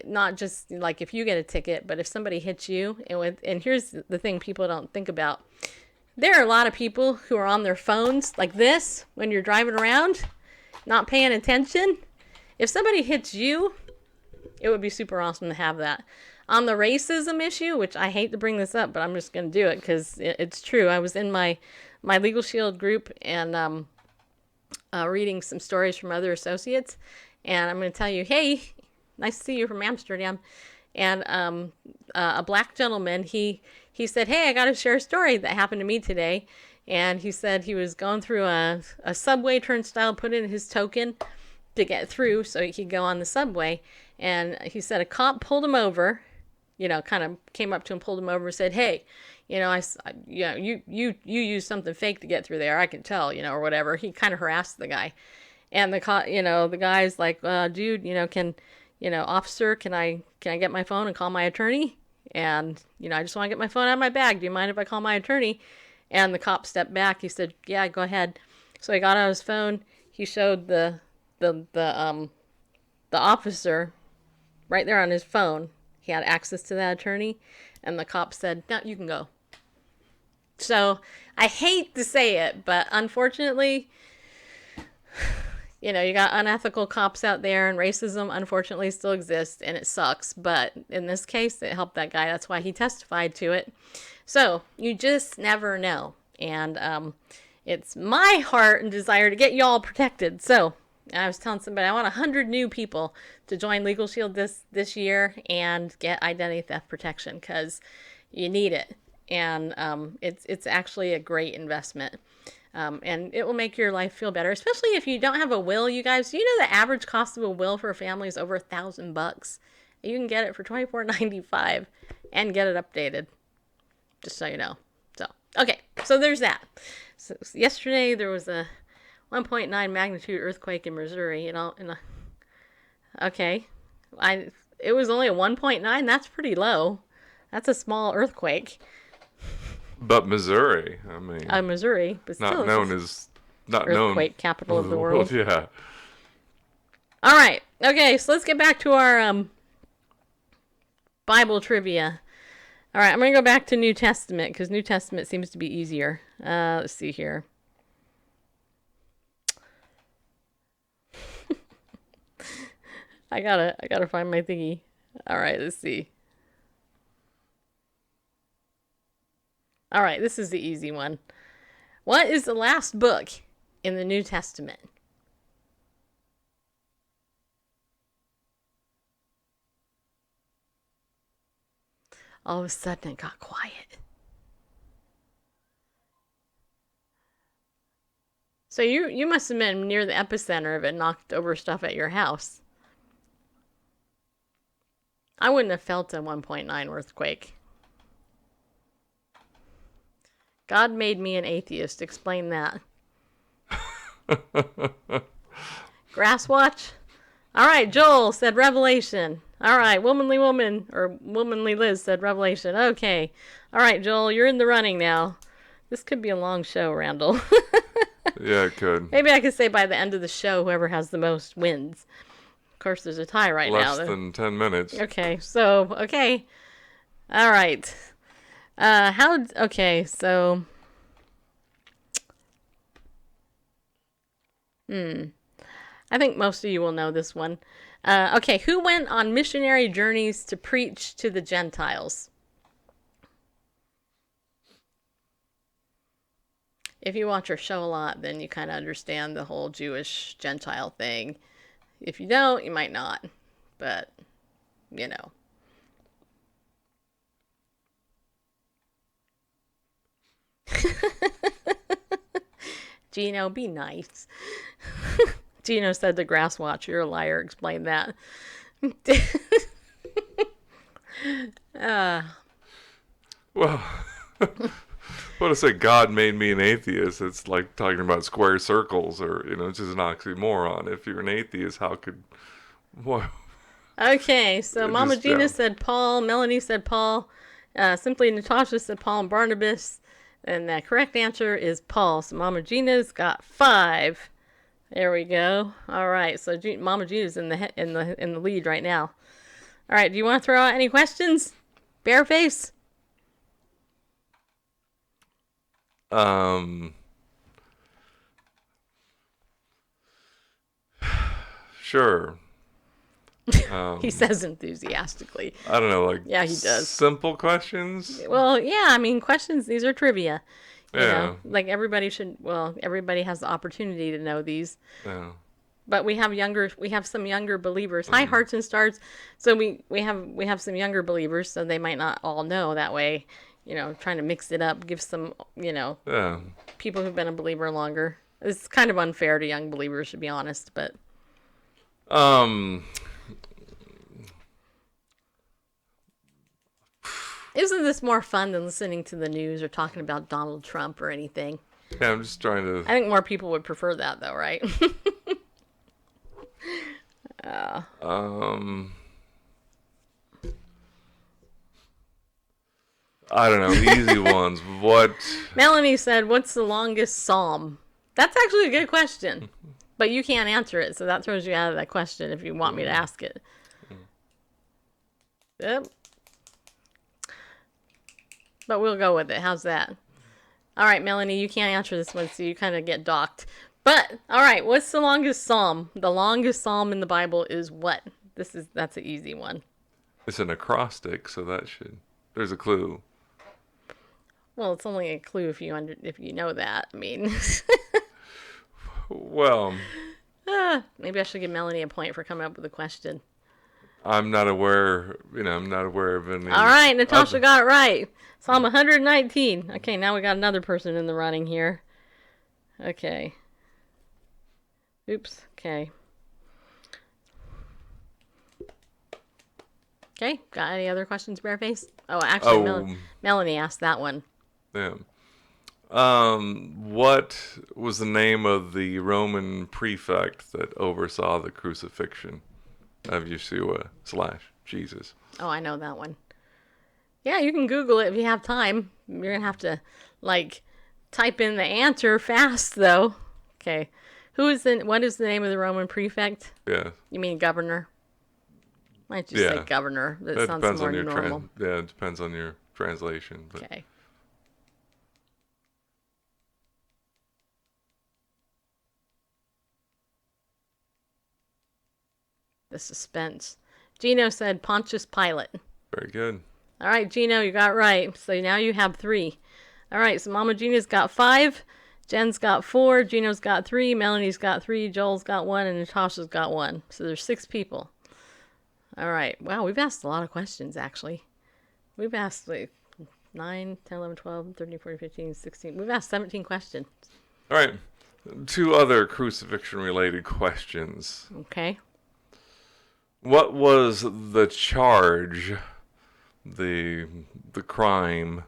not just like if you get a ticket, but if somebody hits you, and here's the thing people don't think about. There are a lot of people who are on their phones like this when you're driving around, not paying attention. If somebody hits you, it would be super awesome to have that. On the racism issue, which I hate to bring this up, but I'm just going to do it because it's true. I was in my Legal Shield group and reading some stories from other associates, and I'm going to tell you, hey, nice to see you from Amsterdam. And a black gentleman, he said, hey, I got to share a story that happened to me today. And he said he was going through a subway turnstile, put in his token to get through so he could go on the subway. And he said a cop pulled him over, kind of came up to him, pulled him over and said, hey, you used something fake to get through there. I can tell, or whatever. He kind of harassed the guy. And the guy's like, dude, officer, can I get my phone and call my attorney? And, I just want to get my phone out of my bag. Do you mind if I call my attorney? And the cop stepped back. He said, yeah, go ahead. So he got out his phone. He showed the officer right there on his phone. He had access to that attorney. And the cop said, no, you can go. So I hate to say it, but unfortunately, you got unethical cops out there, and racism unfortunately still exists, and it sucks. But in this case, it helped that guy. That's why he testified to it. So you just never know. And it's my heart and desire to get y'all protected. So I was telling somebody I want 100 new people to join Legal Shield this year and get identity theft protection because you need it. And it's actually a great investment. And it will make your life feel better, especially if you don't have a will, you guys. The average cost of a will for a family is over $1,000. You can get it for $24.95 and get it updated, just so you know. So, okay, so there's that. So yesterday there was a 1.9 magnitude earthquake in Missouri. Okay, it was only a 1.9. That's pretty low. That's a small earthquake. But Missouri, I mean, Missouri, but still, not known as earthquake capital of the world. Yeah. All right. Okay, so let's get back to our Bible trivia. All right, I'm going to go back to New Testament because New Testament seems to be easier. Let's see here. I gotta find my thingy. All right, let's see. All right, this is the easy one. What is the last book in the New Testament? All of a sudden, it got quiet. So you must have been near the epicenter of it, knocked over stuff at your house. I wouldn't have felt a 1.9 earthquake. God made me an atheist. Explain that. Grasswatch? All right, Joel said Revelation. All right, Womanly Woman, or Womanly Liz said Revelation. Okay. All right, Joel, you're in the running now. This could be a long show, Randall. Yeah, it could. Maybe I could say by the end of the show, whoever has the most wins. Of course, there's a tie right now. Less than 10 minutes. Okay, so, okay. All right. Okay, so. I think most of you will know this one. Okay, who went on missionary journeys to preach to the Gentiles? If you watch our show a lot, then you kind of understand the whole Jewish Gentile thing. If you don't, you might not. But, you know. Gino, be nice. Gino said to Grasswatch, you're a liar. Explain that. Well, what to say? God made me an atheist. It's like talking about square circles, or it's just an oxymoron. If you're an atheist, how could what? Okay, so Mama Just, Gina yeah. said Paul. Melanie said Paul. Simply Natasha said Paul and Barnabas. And the correct answer is Paul. So Mama Gina's got 5. There we go. All right. So Mama Gina's in the lead right now. All right. Do you want to throw out any questions? Bareface? Sure. He says enthusiastically. I don't know, like Yeah, he does. simple questions. Well, yeah. I mean, questions. These are trivia. You Yeah. know, like everybody should. Well, everybody has the opportunity to know these. Yeah. But we have some younger believers. Hi, Hearts and Stars. So we have some younger believers, so they might not all know that way. Trying to mix it up, give some, Yeah. people who've been a believer longer. It's kind of unfair to young believers, to be honest, but isn't this more fun than listening to the news or talking about Donald Trump or anything? Yeah, I'm just trying to. I think more people would prefer that, though, right? I don't know. Easy ones. What? Melanie said, what's the longest psalm? That's actually a good question. But you can't answer it, so that throws you out of that question if you want me to ask it. Yep. But we'll go with it. How's that? All right, Melanie, you can't answer this one, so you kind of get docked. But, all right, what's the longest psalm? The longest psalm in the Bible is what? That's an easy one. It's an acrostic, so that should. There's a clue. Well, it's only a clue if you know that. I mean, Well, maybe I should give Melanie a point for coming up with a question. I'm not aware. I'm not aware of any. All right, Natasha other- got it right. Psalm 119. Okay, now we got another person in the running here. Okay. Oops. Okay. Okay, got any other questions, Bareface? Oh, actually, Oh. Melanie asked that one. Yeah. What was the name of the Roman prefect that oversaw the crucifixion of Yeshua / Jesus? Oh, I know that one. Yeah, you can Google it if you have time. You're going to have to, type in the answer fast, though. Okay. What is the name of the Roman prefect? Yeah. You mean governor? Might just say Yeah. governor. That That sounds depends more on your normal. yeah, it depends on your translation. But Okay. The suspense. Gino said Pontius Pilate. Very good. All right, Gino, you got it right. So now you have 3. All right, so Mama Gina's got 5. Jen's got 4. Gino's got 3. Melanie's got 3. Joel's got 1. And Natasha's got 1. So there's 6 people. All right. Wow, we've asked a lot of questions, actually. We've asked like 9, 10, 11, 12, 13, 14, 15, 16. We've asked 17 questions. All right. 2 other crucifixion-related questions. Okay. What was the charge, the crime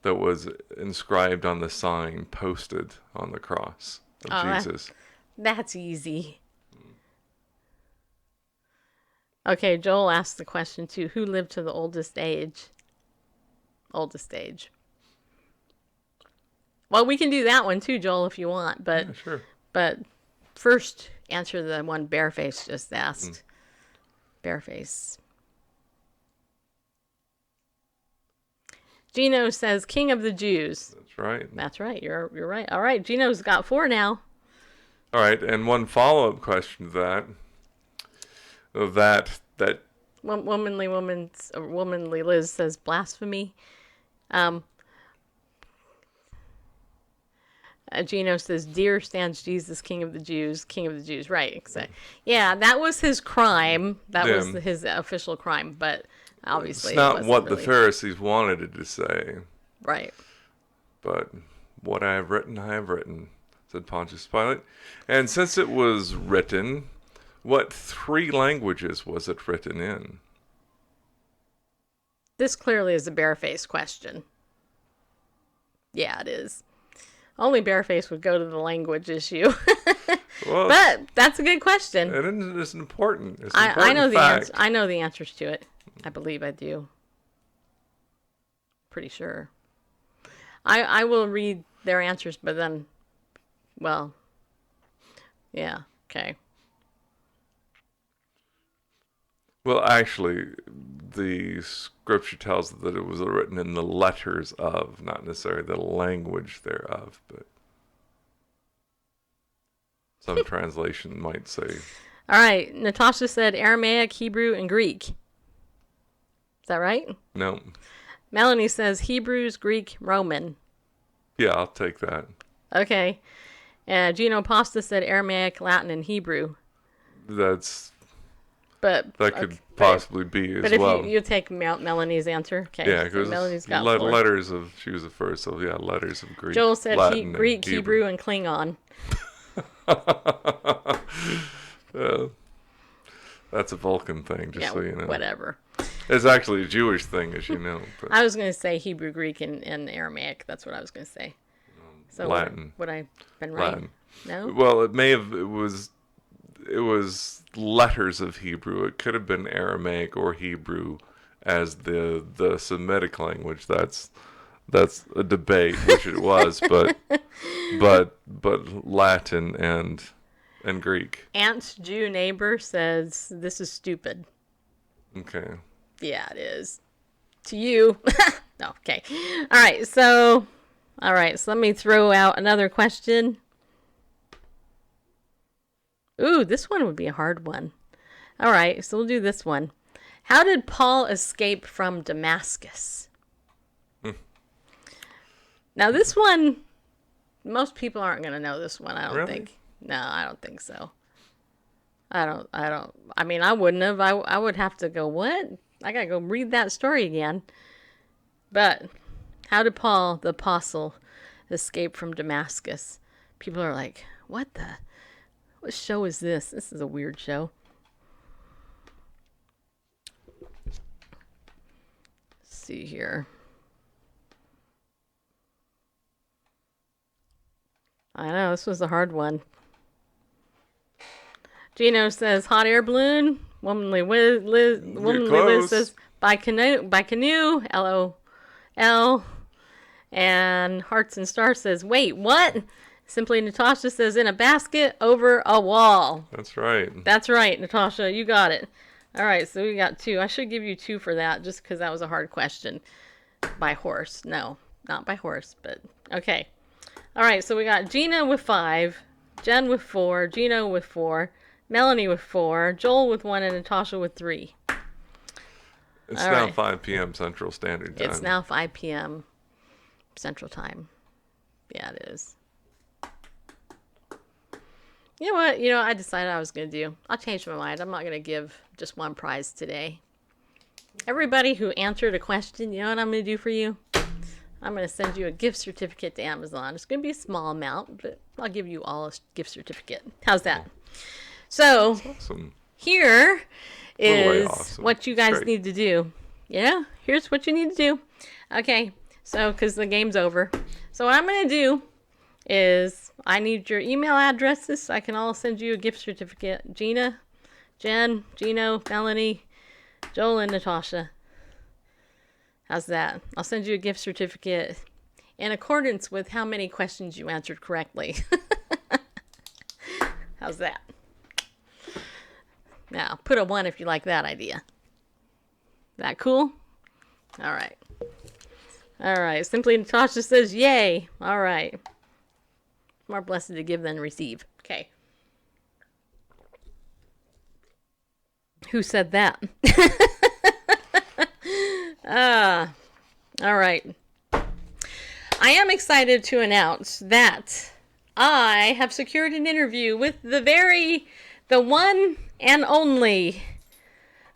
that was inscribed on the sign posted on the cross of Jesus? That's easy. Okay, Joel asked the question too. Who lived to the oldest age? Oldest age. Well, we can do that one too, Joel, if you want. But Yeah, sure. But first, answer the one Bareface just asked. Bareface. Gino says, King of the Jews. That's right. That's right. You're right. All right, Gino's got 4 now. All right, and one follow-up question to that Womanly Liz says blasphemy. Gino says, "Dear stands Jesus, King of the Jews, King of the Jews." Right, exactly. Yeah, that was his crime. That was his official crime, but obviously it's not wasn't what really. the Pharisees wanted it to say. Right. But what I have written, said Pontius Pilate. And since it was written, what 3 languages was it written in? This clearly is a Bareface question. Yeah, it is. Only Bareface would go to the language issue. Well, But that's a good question. it's important. It's I know the fact. answer. I know the answers to it. I believe I do. Pretty sure. I will read their answers, but then, well, yeah, okay. Well, actually, the scripture tells that it was written in the letters of, not necessarily the language thereof, but some translation might say. All right, Natasha said Aramaic, Hebrew, and Greek. Is that right? No. Melanie says Hebrews, Greek, Roman. Yeah, I'll take that. Okay. Gino Pasta said Aramaic, Latin, and Hebrew. That But could possibly be as But if well. you take Melanie's answer, okay. Yeah, so because Melanie's got 4. letters of, she was the first, so yeah, letters of Greek. Joel said Latin, Greek, and Hebrew, and Klingon. That's a Vulcan thing, just Yeah, so you know. whatever. It's actually a Jewish thing, as you know. But I was going to say Hebrew, Greek, and Aramaic. That's what I was going to say. So Latin. Would I been right? Latin. No? Well, it was letters of Hebrew. It could have been Aramaic or Hebrew as the Semitic language. That's a debate, which it was, but Latin and Greek. Aunt's Jew neighbor says this is stupid. Okay. Yeah, it is. To you. No, okay. All right, so let me throw out another question. Ooh, this one would be a hard one. All right, so we'll do this one. How did Paul escape from Damascus? Now, this one, most people aren't going to know this one, I don't Really? think. No, I don't think so. I mean, I wouldn't have. I would have to go, what? I got to go read that story again. But how did Paul, the apostle, escape from Damascus? People are like, what show is this? This is a weird show. Let's see here. I know, this was a hard one. Gino says hot air balloon. Womanly Liz says by canoe. LOL. And Hearts and Stars says, wait, what? Simply Natasha says in a basket over a wall. That's right. That's right, Natasha. You got it. All right, so we got 2. I should give you 2 for that just because that was a hard question. By horse. No, not by horse, but okay. All right, so we got Gina with 5, Jen with 4, Gino with 4, Melanie with 4, Joel with 1, and Natasha with 3. It's All now right. 5 p.m. Central Standard Time. It's now 5 p.m. Central Time. Yeah, it is. You know what? I decided I was going to do. I'll change my mind. I'm not going to give just one prize today. Everybody who answered a question, you know what I'm going to do for you? I'm going to send you a gift certificate to Amazon. It's going to be a small amount, but I'll give you all a gift certificate. How's that? So, Awesome. here Really is awesome. what you guys Great. need to do. Yeah, here's what you need to do. Okay, so because the game's over. So what I'm going to do is I need your email addresses so I can all send you a gift certificate. Gina, Jen, Gino, Melanie, Joel, and Natasha. How's that? I'll send you a gift certificate in accordance with how many questions you answered correctly. How's that? Now, put a 1 if you like that idea. That cool? All right. All right. Simply Natasha says, yay. All right. More blessed to give than receive. Okay. Who said that? All right. I am excited to announce that I have secured an interview with the one and only,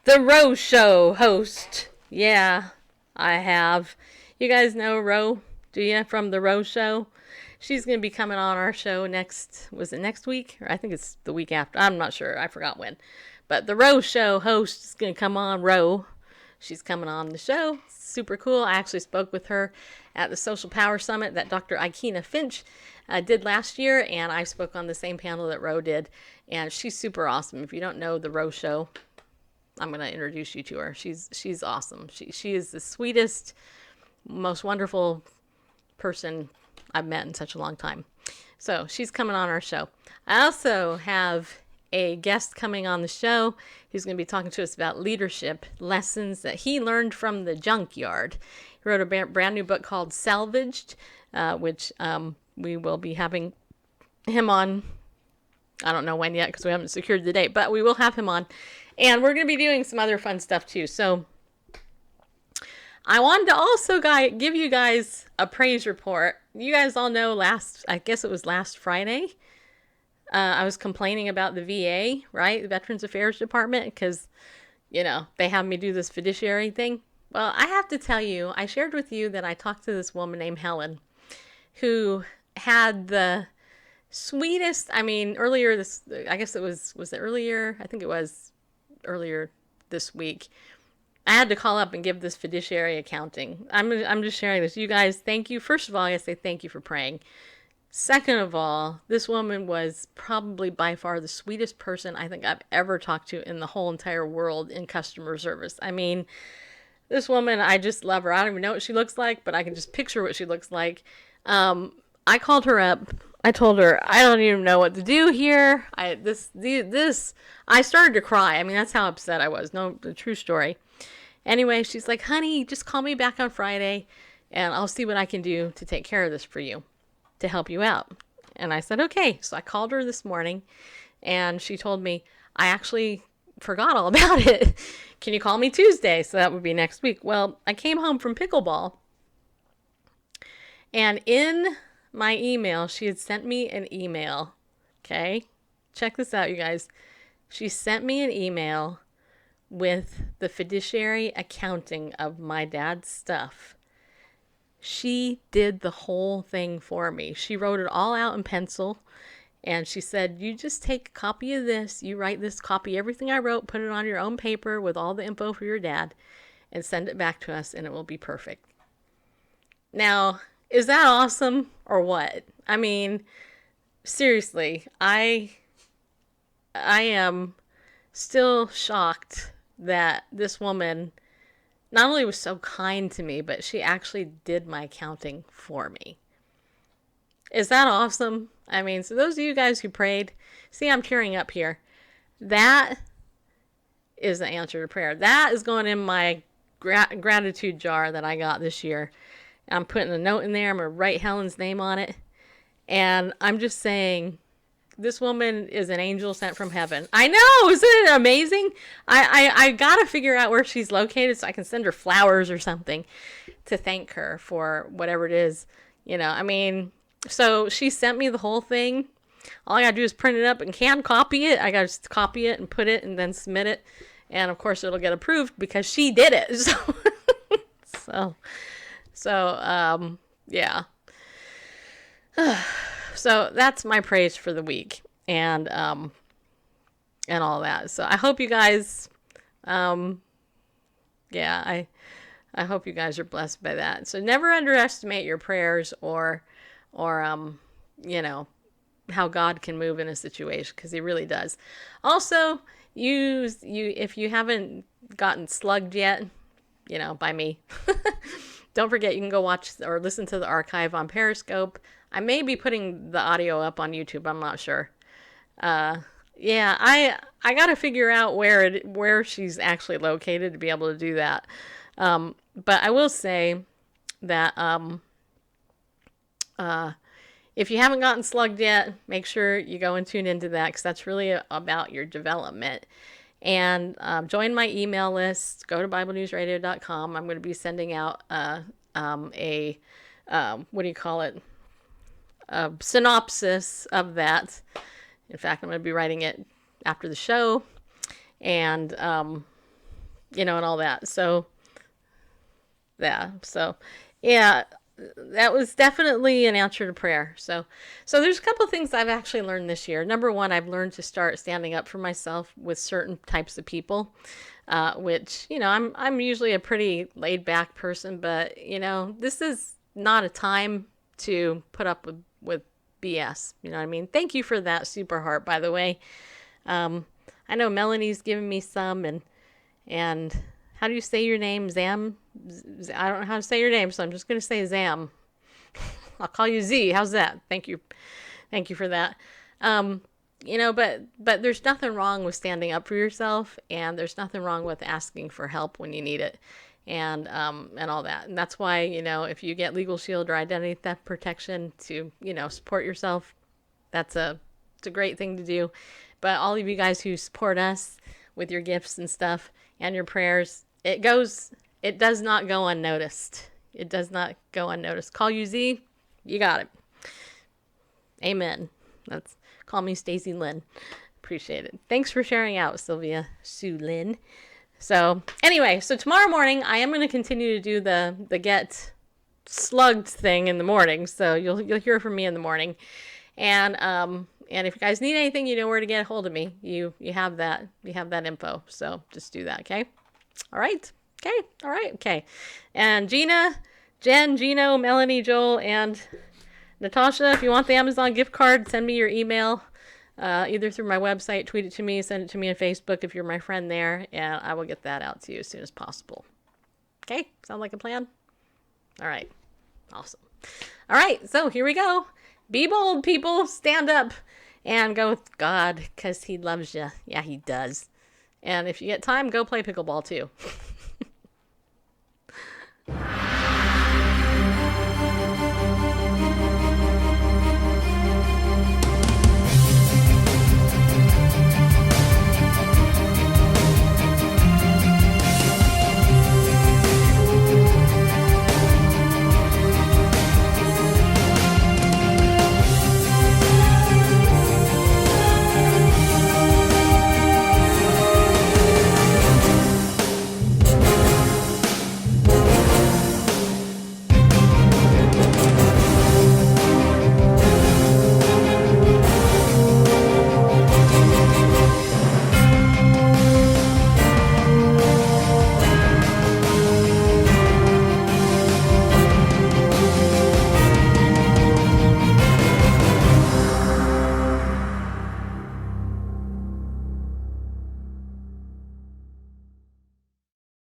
The Ro Show host. Yeah, I have. You guys know Ro, do you, from The Ro Show? She's going to be coming on our show was it next week? Or I think it's the week after. I'm not sure. I forgot when. But The Ro Show host is going to come on, Ro. She's coming on the show. Super cool. I actually spoke with her at the Social Power Summit that Dr. Ikena Finch did last year, and I spoke on the same panel that Ro did, and she's super awesome. If you don't know The Ro Show, I'm going to introduce you to her. She's awesome. She is the sweetest, most wonderful person I've met in such a long time. So she's coming on our show. I also have a guest coming on the show who's going to be talking to us about leadership lessons that he learned from the junkyard. He wrote a brand new book called Salvaged, which we will be having him on. I don't know when yet because we haven't secured the date, but we will have him on. And we're going to be doing some other fun stuff too. So I wanted to also give you guys a praise report. You guys all know I guess it was last Friday, I was complaining about the VA, right? The Veterans Affairs Department, because, they have me do this fiduciary thing. Well, I have to tell you, I shared with you that I talked to this woman named Helen, who had the sweetest, earlier was it earlier? I think it was earlier this week. I had to call up and give this fiduciary accounting. I'm just sharing this. You guys, thank you. First of all, I gotta say thank you for praying. Second of all, this woman was probably by far the sweetest person I think I've ever talked to in the whole entire world in customer service. This woman, I just love her. I don't even know what she looks like, but I can just picture what she looks like. I called her up. I told her, I don't even know what to do here. I started to cry. That's how upset I was. No, the true story. Anyway, she's like, honey, just call me back on Friday and I'll see what I can do to take care of this for you, to help you out. And I said, okay. So I called her this morning and she told me, I actually forgot all about it. Can you call me Tuesday? So that would be next week. Well, I came home from pickleball and in my email, she had sent me an email. Okay. Check this out, you guys. She sent me an email with the fiduciary accounting of my dad's stuff. She did the whole thing for me. She wrote it all out in pencil. And she said, you just take a copy of this. You write this, copy everything I wrote, put it on your own paper with all the info for your dad, and send it back to us, and it will be perfect. Now, is that awesome or what? Seriously, I am still shocked that this woman not only was so kind to me, but she actually did my accounting for me. Is that awesome? So those of you guys who prayed, see, I'm tearing up here. That is the answer to prayer. That is going in my gratitude jar that I got this year. I'm putting a note in there. I'm going to write Helen's name on it. And I'm just saying, this woman is an angel sent from heaven. I know, isn't it amazing? I gotta figure out where she's located so I can send her flowers or something to thank her for whatever it is. You know, I mean, so she sent me the whole thing. All I gotta do is print it up and copy it. I gotta just copy it and put it and then submit it. And of course it'll get approved because she did it. So, yeah. So that's my praise for the week and all that. So I hope you guys, I hope you guys are blessed by that. So never underestimate your prayers or you know, how God can move in a situation, because he really does. Also, if you haven't gotten slugged yet, you know, by me, don't forget you can go watch or listen to the archive on Periscope. I may be putting the audio up on YouTube. I'm not sure. Yeah, I got to figure out where she's actually located to be able to do that. But I will say that if you haven't gotten slugged yet, make sure you go and tune into that, because that's really about your development. And join my email list. Go to BibleNewsRadio.com. I'm going to be sending out a synopsis of that. In fact, I'm going to be writing it after the show, and you know, and all that. So yeah, that was definitely an answer to prayer. So there's a couple of things I've actually learned this year. Number one, I've learned to start standing up for myself with certain types of people, which, you know, I'm usually a pretty laid back person, but you know, this is not a time to put up with BS. You know what I mean? Thank you for that super heart, by the way. I know Melanie's given me some, and how do you say your name? Zam? I don't know how to say your name, so I'm just going to say Zam. I'll call you Z. How's that? Thank you. Thank you for that. You know, but there's nothing wrong with standing up for yourself, and there's nothing wrong with asking for help when you need it, and all that. And that's why, you know, if you get Legal Shield or identity theft protection to, you know, support yourself, it's a great thing to do. But all of you guys who support us with your gifts and stuff and your prayers, it does not go unnoticed. It does not go unnoticed. Call you Z, you got it. Amen. Call me Stacy Lynn. Appreciate it. Thanks for sharing out, Sylvia Sue Lynn. So anyway, so tomorrow morning I am going to continue to do the get slugged thing in the morning. So you'll hear from me in the morning. And if you guys need anything, you know where to get a hold of me. You have that info. So just do that, okay? All right. Okay. All right. Okay. And Jen, Gino, Melanie, Joel, and Natasha, if you want the Amazon gift card, send me your email, either through my website, tweet it to me, send it to me on Facebook if you're my friend there, and I will get that out to you as soon as possible. Okay? Sound like a plan? All right. Awesome. All right. So here we go. Be bold, people. Stand up and go with God, because he loves you. Yeah, he does. And if you get time, go play pickleball too.